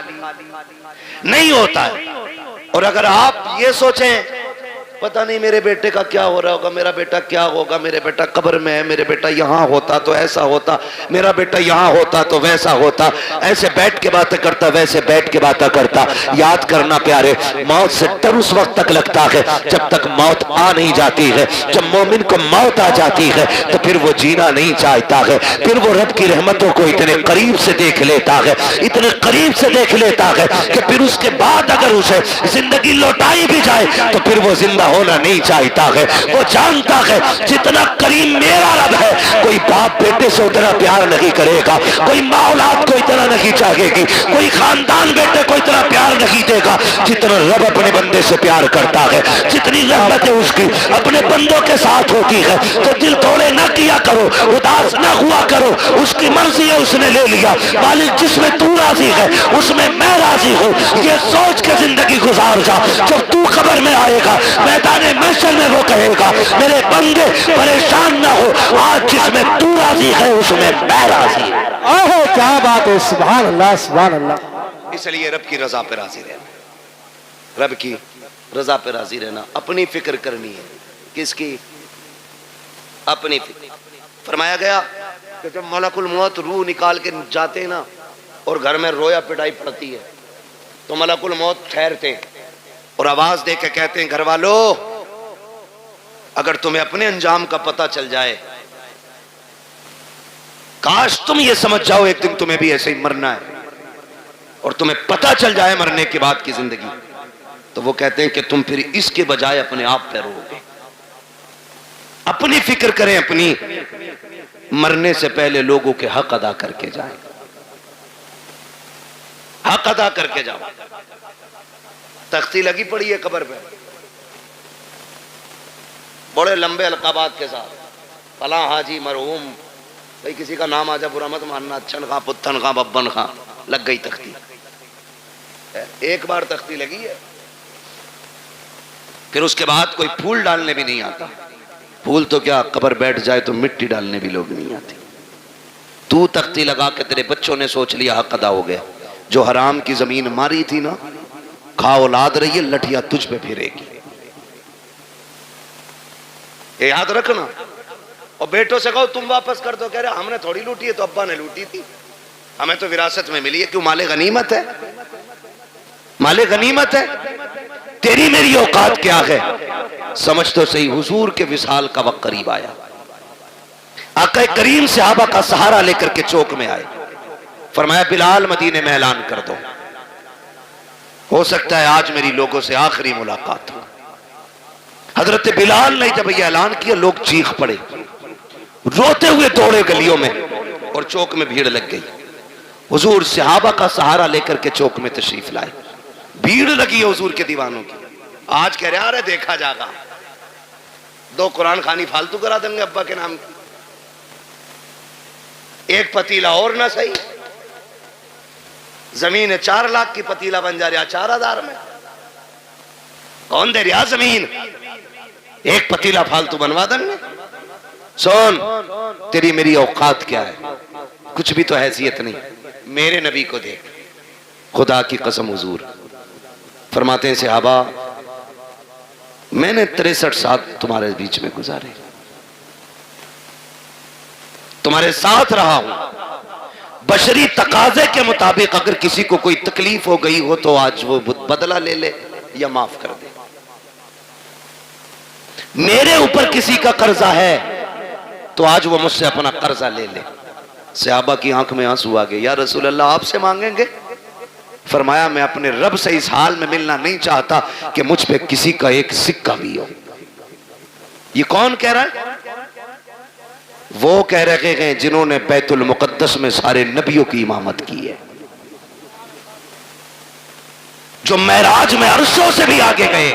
نہیں ہوتا ہے. اور اگر آپ یہ سوچیں پتہ نہیں میرے بیٹے کا کیا ہو رہا ہوگا, میرا بیٹا کیا ہوگا, میرے بیٹا قبر میں ہے, میرے بیٹا یہاں ہوتا تو ایسا ہوتا, میرا بیٹا یہاں ہوتا تو ویسا ہوتا, ایسے بیٹھ کے باتیں کرتا, ویسے بیٹھ کے باتیں کرتا. یاد کرنا پیارے, موت سے ڈر اس وقت تک لگتا ہے جب تک موت آ نہیں جاتی ہے. جب مومن کو موت آ جاتی ہے تو پھر وہ جینا نہیں چاہتا ہے, پھر وہ رب کی رحمتوں کو اتنے قریب سے دیکھ لیتا ہے, اتنے قریب سے دیکھ لیتا ہے کہ پھر اس کے بعد اگر اسے زندگی لوٹائی بھی جائے تو پھر وہ زندہ ہونا نہیں چاہتا ہے. وہ جانتا ہے جتنا کریم میرا رب ہے, کوئی باپ بیٹے سے اتنا پیار نہیں کرے گا, کوئی ماں اولاد کو اتنا نہیں چاہے گی, کوئی خاندان بیٹے کو اتنا پیار نہیں دے گا جتنا رب اپنے بندے سے پیار کرتا ہے. جتنی رحمت اس کی اپنے بندوں کے ساتھ ہوتی ہے تو دل توڑے نہ کیا کرو, اداس نہ ہوا کرو. اس کی مرضی ہے, اس نے لے لیا. مالک جس میں تو راضی ہے اس میں میں راضی ہوں, یہ سوچ کے زندگی گزار جا. جب تو خبر میں آئے گا میدان محشر میں وہ کہے گا میرے بندے پریشان نہ ہو, آج جس میں تو راضی ہے اس میں میں راضی ہوں. اوہ کیا بات ہے, سبحان اللہ, سبحان اللہ. اس لیے رب کی رضا پہ راضی رہنا, رب کی رضا پہ راضی رہنا. اپنی فکر کرنی ہے. کس کی؟ اپنی فکر. فرمایا گیا کہ جب ملک الموت روح نکال کے جاتے نا اور گھر میں رویا پٹائی پڑتی ہے تو ملک الموت ٹھہرتے اور آواز دے کے کہتے ہیں گھر والو اگر تمہیں اپنے انجام کا پتہ چل جائے, کاش تم یہ سمجھ جاؤ ایک دن تمہیں بھی ایسے ہی مرنا ہے اور تمہیں پتہ چل جائے مرنے کے بعد کی زندگی, تو وہ کہتے ہیں کہ تم پھر اس کے بجائے اپنے آپ پہ رو گے. اپنی فکر کریں, اپنی, مرنے سے پہلے لوگوں کے حق ادا کر کے جائیں, حق ادا کر کے جاؤ. تختی لگی پڑی ہے قبر پہ بڑے لمبے القابات کے ساتھ, فلاں حاجی مرحوم, بھئی کسی کا نام آ جا برا مت ماننا, چھن خاں پتھن خاں ببن خاں, لگ گئی تختی. ایک بار تختی لگی ہے, پھر اس کے بعد کوئی پھول ڈالنے بھی نہیں آتا. پھول تو کیا, قبر بیٹھ جائے تو مٹی ڈالنے بھی لوگ نہیں آتے. تو تختی لگا کے تیرے بچوں نے سوچ لیا حق ادا ہو گیا. جو حرام کی زمین ماری تھی نا, کھا اولاد رہی ہے, لٹھیا تجھ پہ پھرے گی. یہ یاد رکھنا. اور بیٹوں سے کہو تم واپس کر دو, کہہ رہے ہم نے تھوڑی لوٹی ہے, تو ابا نے لوٹی تھی, ہمیں تو وراثت میں ملی ہے. کیوں؟ مال غنیمت ہے, مال غنیمت ہے. تیری میری اوقات کیا ہے؟ سمجھ تو صحیح. حضور کے وصال کا وقت قریب آیا. آقا کریم صحابہ کا سہارا لے کر کے چوک میں آئے. فرمایا بلال مدینے میں اعلان کر دو, ہو سکتا ہے آج میری لوگوں سے آخری ملاقات ہو. حضرت بلال نے جب یہ اعلان کیا لوگ چیخ پڑے, روتے ہوئے دوڑے گلیوں میں, اور چوک میں بھیڑ لگ گئی. حضور صحابہ کا سہارا لے کر کے چوک میں تشریف لائے. بھیڑ لگی ہے حضور کے دیوانوں کی. آج کہہ رہے ہیں دیکھا جاگا, 2 قرآن خوانی فالتو کرا دیں گے ابا کے نام کی, ایک پتیلا اور نہ صحیح, زمین 4 لاکھ کی پتیلا بن جا رہا 4000 میں. کون دے رہا زمین؟ ایک پتیلا فالتو بنوا دیں گے. سن تیری میری اوقات کیا ہے؟ کچھ بھی تو حیثیت نہیں. میرے نبی کو دیکھ. خدا کی قسم حضور فرماتے ہیں صحابہ میں نے 63 سال تمہارے بیچ میں گزارے, تمہارے ساتھ رہا ہوں. بشری تقاضے کے مطابق اگر کسی کو کوئی تکلیف ہو گئی ہو تو آج وہ بدلہ لے لے یا معاف کر دے. میرے اوپر کسی کا قرضہ ہے تو آج وہ مجھ سے اپنا قرضہ لے لے. صحابہ کی آنکھ میں آنسو آ گئے. یا رسول اللہ آپ سے مانگیں گے؟ فرمایا میں اپنے رب سے اس حال میں ملنا نہیں چاہتا کہ مجھ پہ کسی کا ایک سکہ بھی ہو. یہ کون کہہ رہا ہے؟ وہ کہہ رہے ہیں جنہوں نے بیت المقدس میں سارے نبیوں کی امامت کی ہے, جو معراج میں عرشوں سے بھی آگے گئے.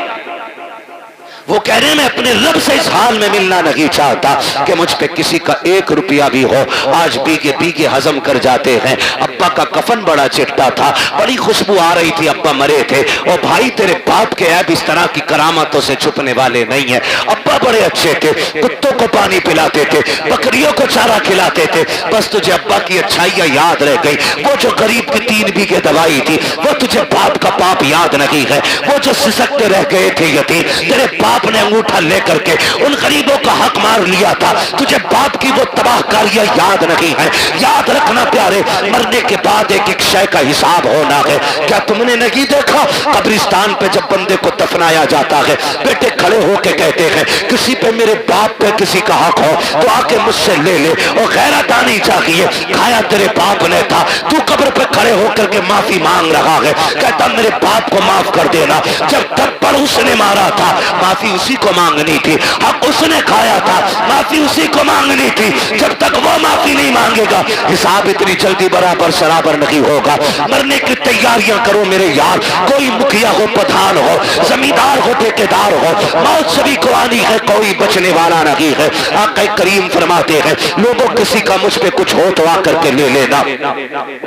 وہ کہہ رہے ہیں میں اپنے رب سے اس حال میں ملنا نہیں چاہتا کہ مجھ پہ کسی کا 1 روپیہ بھی ہو. آج بیگے ہضم کر جاتے ہیں. ابا کا کفن بڑا چٹا تھا, بڑی خوشبو آ رہی تھی, ابا مرے تھے. اور بھائی تیرے باپ کے عیب اس طرح کی کرامتوں سے چھپنے والے نہیں ہیں. ابا بڑے اچھے تھے, کتوں کو پانی پلاتے تھے, بکریوں کو چارہ کھلاتے تھے. بس تجھے ابا کی اچھائیاں یاد رہ گئی. وہ جو غریب کی 3 بیگھے دوائی تھی وہ تجھے باپ کا پاپ یاد نہیں ہے. وہ جو سسکتے رہ گئے تھے یتیم, تیرے باپ نے انگوٹھا لے کر کے ان غریبوں کا حق مار لیا تھا. تجھے باپ کی وہ تباہ کاریاں یاد نہیں ہے. یاد رکھنا پیارے, مرنے کے بعد ایک ایک شے کا حساب ہونا ہے. کیا تم نے نہیں دیکھا قبرستان پہ جب بندے کو دفنایا جاتا ہے بیٹے کھڑے ہو کے کہتے ہیں کسی پہ میرے باپ پہ کسی کا حق ہو تو آ کے مجھ سے لے لے. اور غیرت آنی چاہیے. کھایا تیرے باپ نے تھا, تو قبر پہ کھڑے ہو کر کے معافی مانگ رہا ہے. کہتا میرے باپ کو معاف کر دینا. جب تک پر اس نے مارا تھا معافی اسی کو مانگنی تھی. حق اس نے کھایا تھا معافی اسی کو مانگنی تھی. جب تک وہ معافی نہیں مانگے گا حساب اتنی جلدی برابر سرابر نہیں ہوگا. مرنے کی تیاریاں کرو میرے یار. کوئی مکھیا ہو, پٹھان ہو, زمیندار ہو, ٹھیکیدار ہو, موت سبھی کو آنی ہے, کوئی بچنے والا نہیں ہے. آقا کریم فرماتے ہیں لوگوں کسی کا مجھ پہ کچھ ہو تو آ کر کے لے لینا.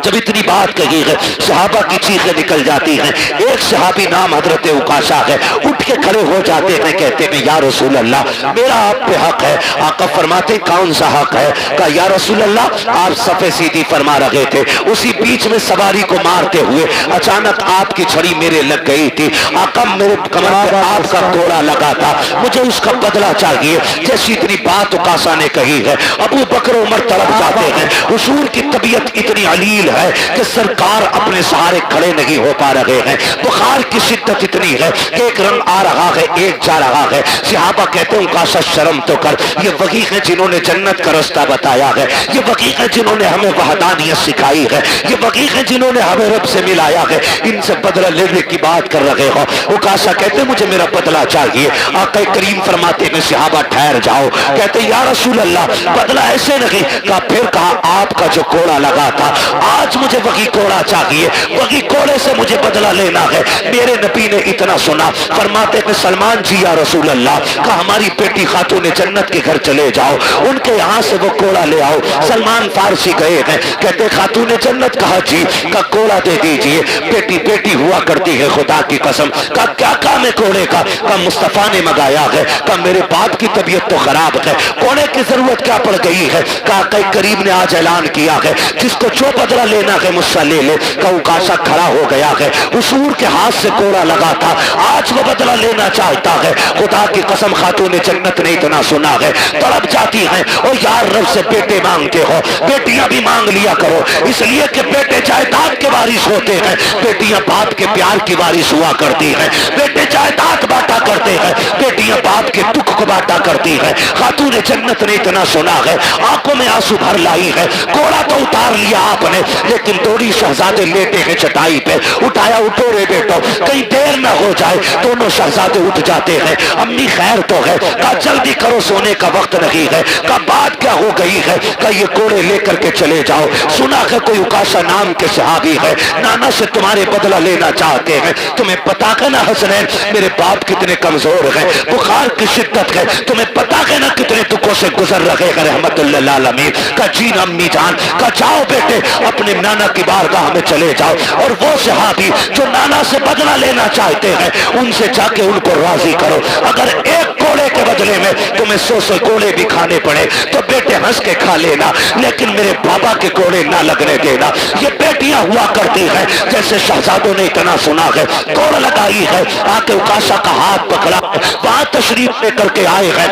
جب اتنی بات کہی ہے صحابہ کی چیخیں نکل جاتی ہیں. ایک صحابی نام حضرت عکاشہ ہے, اٹھ کے کھڑے ہو جاتے ہیں, کہتے ہیں یا رسول اللہ میرا آپ پہ حق ہے. آقا فرماتے کون سا حق ہے؟ کہا یا رسول اللہ آپ صفے سیدھی فرما رہے تھے, اسی بیچ میں سواری کو مارتے ہوئے اچانک آپ کی چھڑی میرے لگ گئی تھی. آقا میرے کمر پہ آپ کا کوڑا لگا تھا, مجھے اس کا بدلہ چاہیے. جیسی اتنی بات عکاشہ نے کہی ہے ابو بکر عمر تڑپ جاتے ہیں. حضور کی طبیعت اتنی علیل ہے کہ سرکار اپنے سہارے کھڑے نہیں ہو پا رہے ہیں. بخار کی شدت اتنی ہے کہ ایک رنگ آ رہا ہے ایک جا رہا ہے. صحابہ کہتے ہیں عکاشہ شرم تو کر, یہ وہی ہیں جنہوں نے جنت کا رستہ بتایا ہے, یہ وہی ہیں جنہوں نے ہمیں وحدانیت سکھائی ہے, یہ وہی ہیں جنہوں نے ہمیں رب سے ملایا ہے. ان سے بدلہ لینے کی بات کر رہے ہو. عکاشہ کہتے ہیں مجھے میرا بدلہ چاہیے. آقا کریم فرماتے ہیں صحابہ ٹھہر جاؤ. کہتے ہیں یا رسول اللہ بدلہ ایسے نہیں. کہا پھر کہا آپ کا جو کوڑا لگا تھا آج مجھے وہی کوڑا چاہیے, وہی کوڑے سے مجھے بدلہ لینا ہے. میرے نبی نے اتنا سنا, فرماتے ہیں سلمان جی یا رسول اللہ, کہا ہماری بیٹی خاتون جنت کے گھر چلے جاؤ, ان کے یہاں سے وہ کوڑا لے آؤ. سلمان فارسی گئے ہیں, کہتے خاتون جنت, کہا جی, کا کوڑا دے دیجئے. بیٹی بیٹی ہوا کرتی ہے خدا کی قسم. کہا کیا کام ہے کوڑے کا؟ کہا مصطفیٰ نے منگایا ہے. کہا میرے باپ کی طبیعت تو خراب ہے, کوڑے کی ضرورت کیا پڑ گئی ہے؟ کہا کہ کریم نے آج اعلان کیا ہے جس کو جو بدلہ لینا ہے مجھ سے لے لے. کہا عکاشہ کھڑا ہو گیا ہے, حضور کے ہاتھ سے کوڑا لگا تھا, آج وہ بدلہ لینا چاہتا ہے. خدا کی قسم خاتون جنت نے اتنا سنا ہے, تڑپ جاتی ہیں. اور یار رب سے بیٹے مانگتے ہو, بیٹیاں بھی مانگ لیا کرو, اس لیے کہ بیٹے جائیداد کے وارث ہوتے ہیں, بیٹیاں باپ کے پیار کی وارث ہوا کرتی ہیں. بیٹے جائیداد بانٹا کرتے ہیں, بیٹیاں باپ کے دکھ کو بانٹا کرتی ہیں. خاتون جنت نے اتنا سنا ہے, آنکھوں میں آنسو بھر لائی ہے. کوڑا تو اتار لیا آپ نے, لیکن دوری شہزادے لیٹے ہیں چٹائی پہ. اٹھایا, اٹھو رے بیٹو, کہیں دیر نہ ہو جائے. دونوں شہزادے اٹھ جاتے ہیں. امی خیر تو ہے؟ کہا جلدی کرو سونے کا وقت نہیں ہے. کہا بات کیا ہو گئی ہے؟ کہا یہ کوڑے لے کر کے چلے جاؤ. سنا ہے کوئی عکاشہ نام کے صحابی ہے, نانا سے تمہارے بدلہ لینا چاہتے ہیں. تمہیں پتا ہے نا حسنین میرے باپ کی کتنے کمزور ہیں، بخار کی شدت ہے، تمہیں پتا ہے نا کتنے دکھوں سے گزر رہے ہیں رحمت اللہ العالمین کا جین امی جان کا جاؤ بیٹے اپنے نانا کی بارگاہ میں چلے جاؤ، اور وہ صحابی جو نانا سے بدلہ لینا چاہتے ہیں ان سے جا کے ان کو راضی کرو، اگر ایک کوڑے کے بدلے میں تمہیں 100 کوڑے بھی کھانے پڑے تو بیٹے ہنس کے کھا لینا، لیکن میرے بابا کے کوڑے نہ لگنے دینا۔ یہ بیٹیاں ہوا کرتی ہیں جیسے شہزادوں نے اتنا سنا ہے، کوڑ لگائی ہے، آ کے اکاشا کا ہاتھ پکڑا، وہاں تشریف لے کر کے آئے ہیں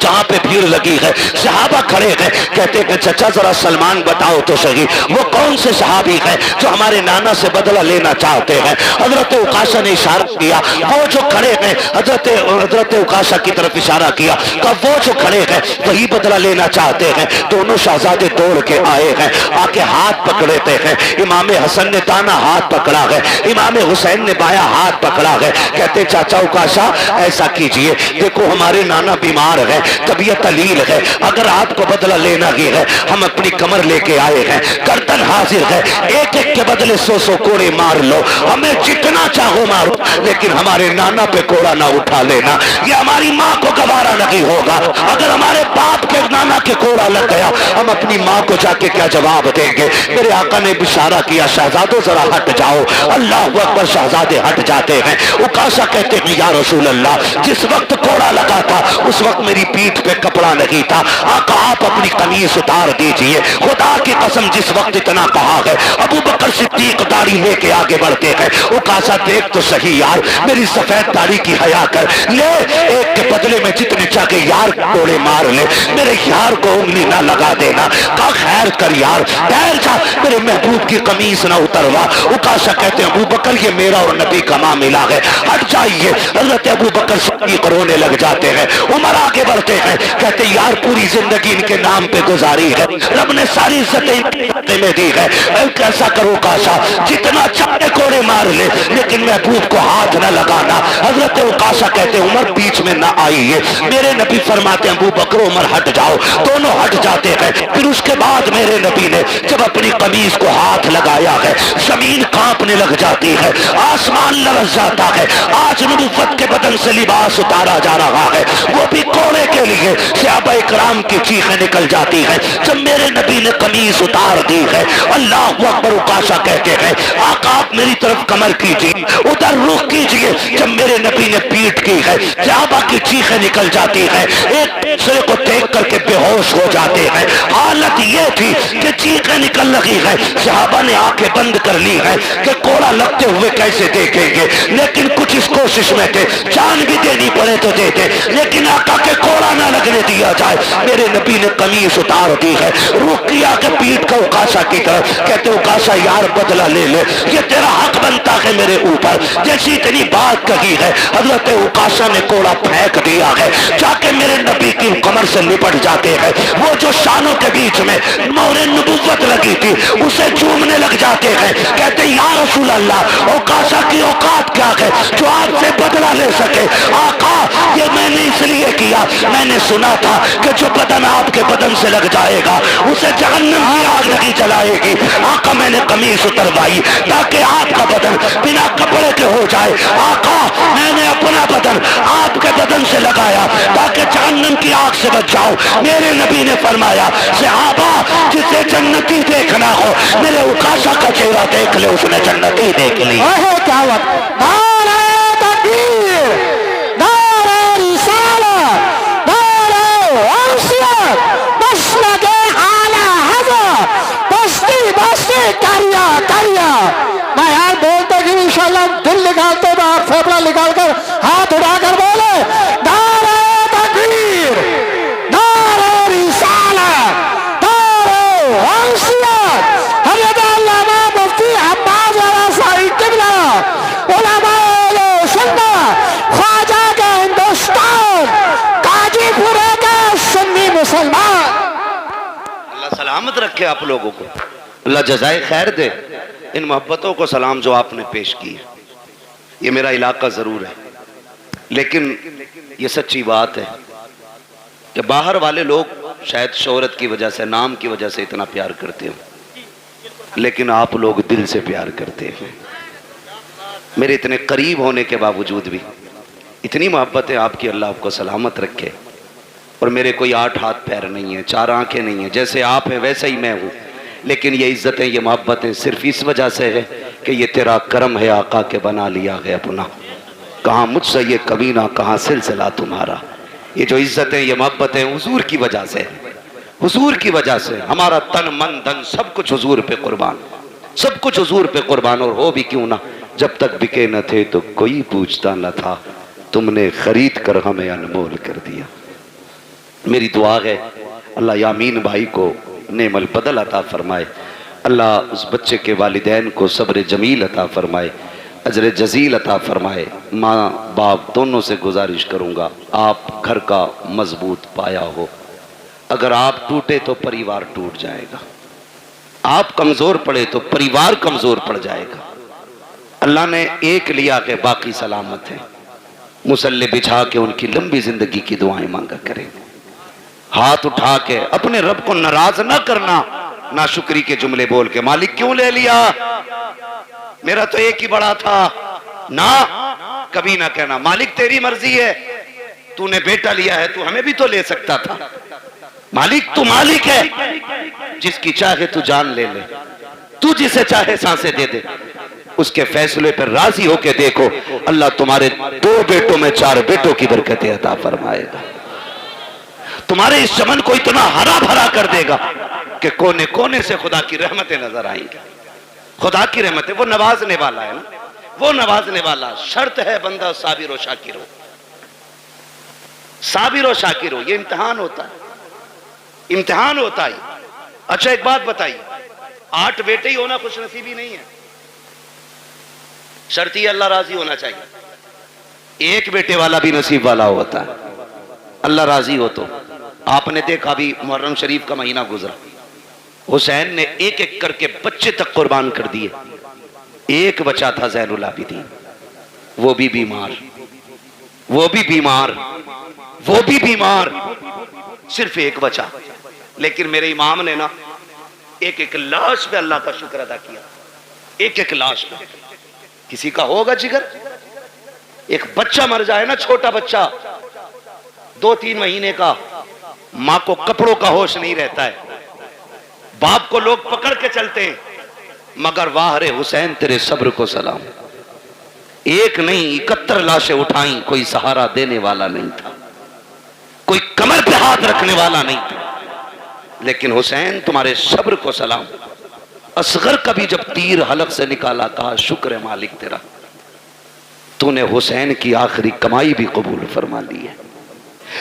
جہاں پہ بھیڑ لگی ہے، صحابہ کھڑے ہیں، کہتے ہیں کہ چچا ذرا سلمان بتاؤ تو صحیح وہ کون سے صحابی ہیں جو ہمارے نانا سے بدلہ لینا چاہتے ہیں؟ حضرت اکاشا نے اشارہ کیا، وہ جو کھڑے ہیں، حضرت اکاشا کی طرف اشارہ کیا کہ وہ جو کھڑے ہیں وہی بدلہ لینا چاہتے ہیں۔ دونوں شہزادے دوڑ کے آئے ہیں، آ کے ہاتھ پکڑتے ہیں، امام حسن نے دانا ہاتھ پکڑا ہے، امام حسین نے بایاں ہاتھ پکڑا ہے، کہتے چاچا اکاشا ایسا کیجئے، دیکھو ہمارے نانا بیمار ہے، طبیعت علیل ہے، اگر آپ کو بدلہ لینا ہی ہے ہم اپنی کمر لے کے آئے ہیں، گردن حاضر ہے، ایک ایک کے بدلے 100 کوڑے مار لو، ہمیں جتنا چاہو مارو، لیکن ہمارے نانا پہ کوڑا نہ اٹھا لینا، یہ ہماری ماں کو گوارا نہیں ہوگا، اگر ہمارے باپ کے نانا کے کوڑا لگ گیا ہم اپنی ماں کو جا کے کیا جواب دیں گے؟ میرے آقا نے اشارہ کیا شہزادوں ذرا ہٹ جاؤ، اللہ اکبر، شہزادے ہٹ جاتے ہیں۔ اکاشا کہتے ہیں یا رسول اللہ جس وقت کوڑا لگا تھا اس وقت میری پیٹھ پہ کپڑا نہیں تھا، آقا آپ اپنی قمیص اتار دیجئے، خدا کی قسم جس وقت اتنا کہا ہے ابو بکر صدیق داڑھی لے کے آگے بڑھتے ہیں، اکاشا دیکھ تو صحیح یار میری سفید داڑھی کی حیا کر لے، ایک کے بدلے میں جتنے چاہے یار کوڑے مار لے، میرے یار کو انگلی نہ لگا دینا، کہا خیر کر یار ٹھہر جا، میرے محبوب کی قمیص نہ اتروا۔ اکاشا کہتے ہیں ابو بکر یہ میرا اور نبی کا معاملہ ہے، ہٹ جائیے۔ حضرت ابو بکر صدیق رونے لگ جاتے ہیں، عمر آگے بڑھتے ہیں، کہتے ہیں یار پوری زندگی ان کے نام پہ گزاری ہے، رب نے ساری عزتیں میں دی ہے، کیسا کرو اکاشا جتنا چاہے کوڑے مار لے لیکن محبوب کو ہاتھ نہ لگانا۔ حضرت اکاشا کہتے ہیں عمر بیچ میں نہ آئیے، میرے نبی فرماتے ہیں ابو بکر عمر ہٹ جاؤ، دونوں ہٹ جاتے ہیں۔ پھر اس کے بعد میرے نبی نے جب اپنی قمیص کو ہاتھ لگایا ہے زمین کانپنے لگ جاتی ہے، آسمان لرز جاتا ہے، آج نبوت کے بدن سے لباس اتارا جا رہا ہے، وہ بھی کوڑے کے لیے، صحابہ اکرام کی چیخیں نکل جاتی ہیں جب میرے نبی نے قمیص اتار دی ہے۔ اللہ اکبر، اکاشا کہتے ہیں آقا آپ میری طرف کمر کیجیے، ادھر رخ کیجیے، جب میرے نبی نے پیٹ کی ہے صحابہ کی چیخیں نکل جاتی ہیں، ایک دوسرے کو دیکھ کر کے بے ہوش ہو جاتے ہیں۔ حالت یہ تھی کہ چیخیں نکل رہی ہے، صحابہ نے آنکھیں بند کر لی ہے کہ کوڑا لگتے ہوئے کیسے دیکھیں گے، لیکن کچھ اس کوشش میں تھے جان بھی دینی پڑے تو دیتے، لیکن آقا کے کوڑا نہ لگنے دیا جائے۔ میرے نبی نے قمیص اتار دی ہے، رخ کیا کہ پیٹ کا اکاشا کی طرف، کہتے اکاشا یار بدلہ لے لے، یہ تیرا حق بنتا ہے میرے اوپر، جیسی اتنی بات کہی ہے حضرت اکاشا نے کوڑا پھینک دیا ہے، جا کے میرے نبی کی کمر سے لپٹ جاتے ہیں، وہ جو شانوں کے بیچ میں مہر نبوت لگی تھی اسے چومنے لگ جاتے ہیں، کہتے یا رسول اللہ اکاشا کی اوقات کیا ہے جو آپ سے بدلہ لے سکے؟ آقا یہ میں نے اس لیے کیا، میں نے سنا تھا کہ جو بدن آپ کے بدن سے لگ جائے گا اسے جہنم کی آگ نہیں جلائے گی، آقا میں نے قمیص اتروائی تاکہ آپ کا بدن بنا کپڑے کے ہو جائے، آقا میں نے اپنا بدن آپ کے بدن سے لگایا تاکہ جہنم کی آگ سے بچ جاؤ۔ میرے نبی نے فرمایا صحابہ جسے جنتی دیکھنا ہو میرے اکاشا کا چہرہ دیکھ لے، اس نے جنتی دیکھ لی۔ کیا وقت نعرہ تکبیر، نعرہ رسالت، نعرہ انسیت، مسلک اعلی حضرت، بستی بستی کریا کریا۔ میں یار بولتے کہ انشاءاللہ دل نکالتے باہر پھیپڑا نکال کر ہاتھ اٹھا کر بولے نعرہ تکبیر، نعرہ رسالت، نعرہ انسیت۔ حضرت علامہ مفتی عباس رضوی قبلہ، علماء اہل سنت، خواجہ کا ہندوستان، قاضی پورے کا سنی مسلمان۔ اللہ سلامت رکھے آپ لوگوں کو، اللہ جزائے خیر دے ان محبتوں کو سلام جو آپ نے پیش کی ہے۔ یہ میرا علاقہ ضرور ہے لیکن یہ سچی بات ہے کہ باہر والے لوگ شاید شہرت کی وجہ سے، نام کی وجہ سے اتنا پیار کرتے ہوں، لیکن آپ لوگ دل سے پیار کرتے ہیں۔ میرے اتنے قریب ہونے کے باوجود بھی اتنی محبت ہے آپ کی، اللہ آپ کو سلامت رکھے. اور میرے کوئی 8 ہاتھ پیر نہیں ہیں، 4 آنکھیں نہیں ہیں، جیسے آپ ہیں ویسا ہی میں ہوں. لیکن یہ عزتیں، یہ محبتیں صرف اس وجہ سے ہے کہ یہ تیرا کرم ہے آقا کے بنا لیا گیا اپنا. کہاں مجھ سے یہ کمینہ، کہاں سلسلہ تمہارا. یہ جو عزتیں، یہ محبتیں حضور کی وجہ سے، حضور کی وجہ سے. ہمارا تن من دھن سب کچھ حضور پہ قربان، سب کچھ حضور پہ قربان. اور ہو بھی کیوں نہ، جب تک بکے نہ تھے تو کوئی پوچھتا نہ تھا، تم نے خرید کر ہمیں انمول کر دیا. میری دعا ہے اللہ یامین بھائی کو نعم البدل عطا فرمائے. اللہ اس بچے کے والدین کو صبر جمیل عطا فرمائے، اجر جزیل عطا فرمائے. ماں باپ دونوں سے گزارش کروں گا، آپ گھر کا مضبوط پایا ہو. اگر آپ ٹوٹے تو پریوار ٹوٹ جائے گا، آپ کمزور پڑے تو پریوار کمزور پڑ جائے گا. اللہ نے ایک لیا کہ باقی سلامت ہیں. مصلی بچھا کے ان کی لمبی زندگی کی دعائیں مانگا کریں. ہاتھ اٹھا کے اپنے رب کو ناراض نہ کرنا، ناشکری کے جملے بول کے مالک کیوں لے لیا، میرا تو ایک ہی بڑا تھا. نہ کبھی نہ کہنا مالک تیری مرضی ہے، تو نے بیٹا لیا ہے تو ہمیں بھی تو لے سکتا تھا. مالک تو مالک ہے، جس کی چاہے تو جان لے لے، تو جسے چاہے سانسیں دے دے. اس کے فیصلے پر راضی ہو کے دیکھو، اللہ تمہارے 2 بیٹوں میں 4 بیٹوں کی برکتیں عطا فرمائے گا. تمہارے اس چمن کو اتنا ہرا بھرا کر دے گا کہ کونے کونے سے خدا کی رحمتیں نظر آئیں گی. خدا کی رحمتیں، وہ نوازنے والا ہے نا، وہ نوازنے والا. شرط ہے بندہ صابر و شاکر ہو، صابر و شاکر ہو. یہ امتحان ہوتا ہے، امتحان ہوتا ہے. اچھا ایک بات بتائیے، 8 بیٹے ہی ہونا خوش نصیبی نہیں ہے. شرط یہ اللہ راضی ہونا چاہیے. ایک بیٹے والا بھی نصیب والا ہوتا ہے، اللہ راضی ہو تو. آپ نے دیکھا بھی محرم شریف کا مہینہ گزرا، حسین نے ایک ایک کر کے بچے تک قربان کر دیے. ایک بچہ تھا زین العابدین، وہ بھی بیمار، وہ بھی بیمار، وہ بھی بیمار، صرف ایک بچہ. لیکن میرے امام نے نا ایک ایک لاش پہ اللہ کا شکر ادا کیا. ایک ایک لاش پہ. کسی کا ہوگا جگر، ایک بچہ مر جائے نا، چھوٹا بچہ 2-3 مہینے کا، ماں کو کپڑوں کا ہوش نہیں رہتا ہے، باپ کو لوگ پکڑ کے چلتے ہیں. مگر واہ رے حسین تیرے صبر کو سلام. ایک نہیں 71 لاشیں اٹھائیں، کوئی سہارا دینے والا نہیں تھا، کوئی کمر پہ ہاتھ رکھنے والا نہیں تھا. لیکن حسین تمہارے صبر کو سلام. اصغر کا بھی جب تیر حلق سے نکالا، کہا شکر ہے مالک تیرا، تو نے حسین کی آخری کمائی بھی قبول فرما لی ہے.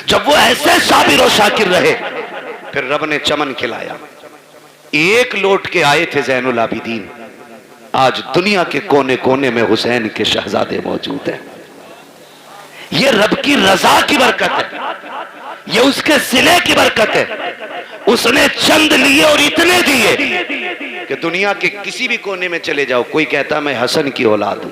جب وہ ایسے صابر و شاکر رہے، پھر رب نے چمن کھلایا. ایک لوٹ کے آئے تھے زین العابدین، آج دنیا کے کونے کونے میں حسین کے شہزادے موجود ہیں. یہ رب کی رضا کی برکت ہے، یہ اس کے صلے کی برکت ہے. اس نے چند لیے اور اتنے دیے کہ دنیا کے کسی بھی کونے میں چلے جاؤ، کوئی کہتا میں حسن کی اولاد ہوں،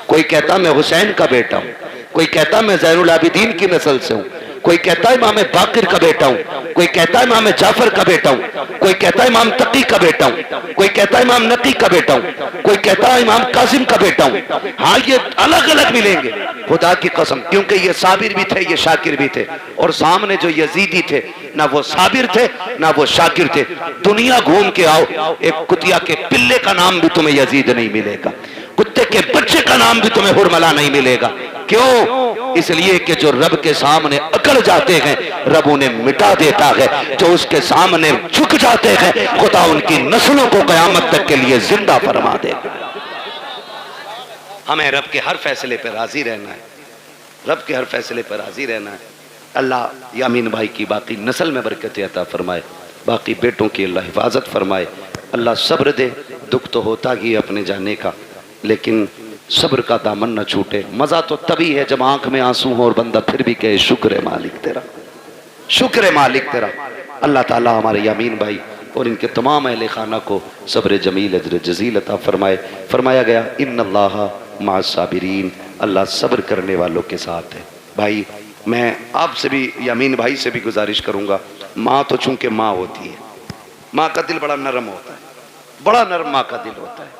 کوئی کہتا میں حسین کا بیٹا ہوں، کوئی کہتا میں زین العابدین کی نسل سے ہوں، کوئی کہتا ہے امام باقر کا بیٹا ہوں، کوئی کہتا ہے امام جعفر کا بیٹا ہوں، کوئی کہتا ہے امام تقی کا بیٹا ہوں، کوئی کہتا ہے امام نقی کا بیٹا ہوں، کوئی کہتا ہے امام قاسم کا بیٹا ہوں. ہاں یہ الگ الگ ملیں گے خدا کی قسم، کیونکہ یہ صابر بھی تھے، یہ شاکر بھی تھے. اور سامنے جو یزیدی تھے، نہ وہ صابر تھے نہ وہ شاکر تھے. دنیا گھوم کے آؤ، ایک کتیا کے پلے کا نام بھی تمہیں یزید نہیں ملے گا، کتے کے بچے کا نام بھی تمہیں ہرملا نہیں ملے گا. کیوں؟ اس لیے کہ جو رب کے سامنے اکڑ جاتے ہیں رب انہیں مٹا دیتا ہے، جو اس کے سامنے جھک جاتے ہیں خدا ان کی نسلوں کو قیامت تک کے لیے زندہ فرما دے گا. ہمیں رب کے ہر فیصلے پر راضی رہنا ہے، رب کے ہر فیصلے پر راضی رہنا ہے. اللہ یامین بھائی کی باقی نسل میں برکت عطا فرمائے، باقی بیٹوں کی اللہ حفاظت فرمائے. اللہ صبر دے. دکھ تو ہوتا ہی اپنے جانے کا، لیکن صبر کا دامن نہ چھوٹے. مزہ تو تبھی ہے جب آنکھ میں آنسو ہو اور بندہ پھر بھی کہے شکر ہے مالک تیرا، شکر ہے مالک تیرا. اللہ تعالیٰ ہمارے یامین بھائی اور ان کے تمام اہل خانہ کو صبر جمیل اجر جزیل عطا فرمائے. فرمایا گیا ان اللہ مع الصابرین، اللہ صبر کرنے والوں کے ساتھ ہے. بھائی میں آپ سے بھی یامین بھائی سے بھی گزارش کروں گا، ماں تو چونکہ ماں ہوتی ہے، ماں کا دل بڑا نرم ہوتا ہے، بڑا نرم ماں کا دل ہوتا ہے.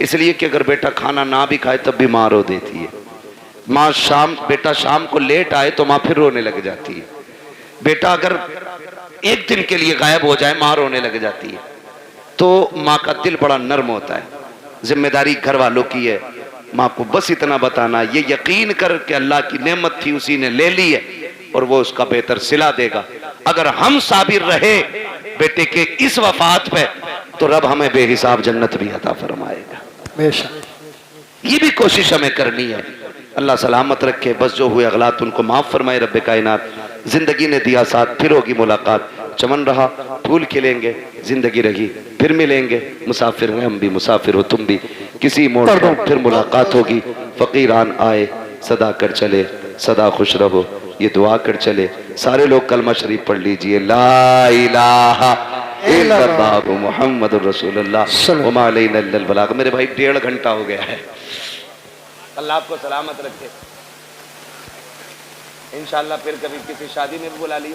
اس لیے کہ اگر بیٹا کھانا نہ بھی کھائے تب بھی ماں رو دیتی ہے. ماں بیٹا شام کو لیٹ آئے تو ماں پھر رونے لگ جاتی ہے. بیٹا اگر ایک دن کے لیے غائب ہو جائے ماں رونے لگ جاتی ہے. تو ماں کا دل بڑا نرم ہوتا ہے. ذمہ داری گھر والوں کی ہے. ماں کو بس اتنا بتانا، یہ یقین کر کہ اللہ کی نعمت تھی اسی نے لے لی ہے اور وہ اس کا بہتر صلہ دے گا. اگر ہم صابر رہے بیٹے کے اس وفات پہ تو رب ہمیں بے حساب جنت بھی عطا فرمائے گا. بے شک. یہ بھی کوشش ہمیں کرنی ہے. اللہ سلامت رکھے. بس جو ہوئے اغلاط ان کو معاف فرمائے رب کائنات. زندگی نے دیا ساتھ، پھر ہوگی ملاقات. چمن رہا پھول کھلیں گے، زندگی رہی پھر ملیں گے. مسافر ہیں ہم بھی، مسافر ہو تم بھی، کسی موڑ پر پھر ملاقات ہوگی. فقیران آئے صدا کر چلے، صدا خوش رہو یہ دعا کر چلے. سارے لوگ کلمہ شریف پڑھ لیجئے. لا الہ الا اللہ محمد الرسول اللہ وما علینا الا البلاغ. میرے بھائی 1.5 گھنٹہ ہو گیا ہے. اللہ آپ کو سلامت رکھے. انشاءاللہ پھر کبھی کسی شادی میں بھی بلا لیے.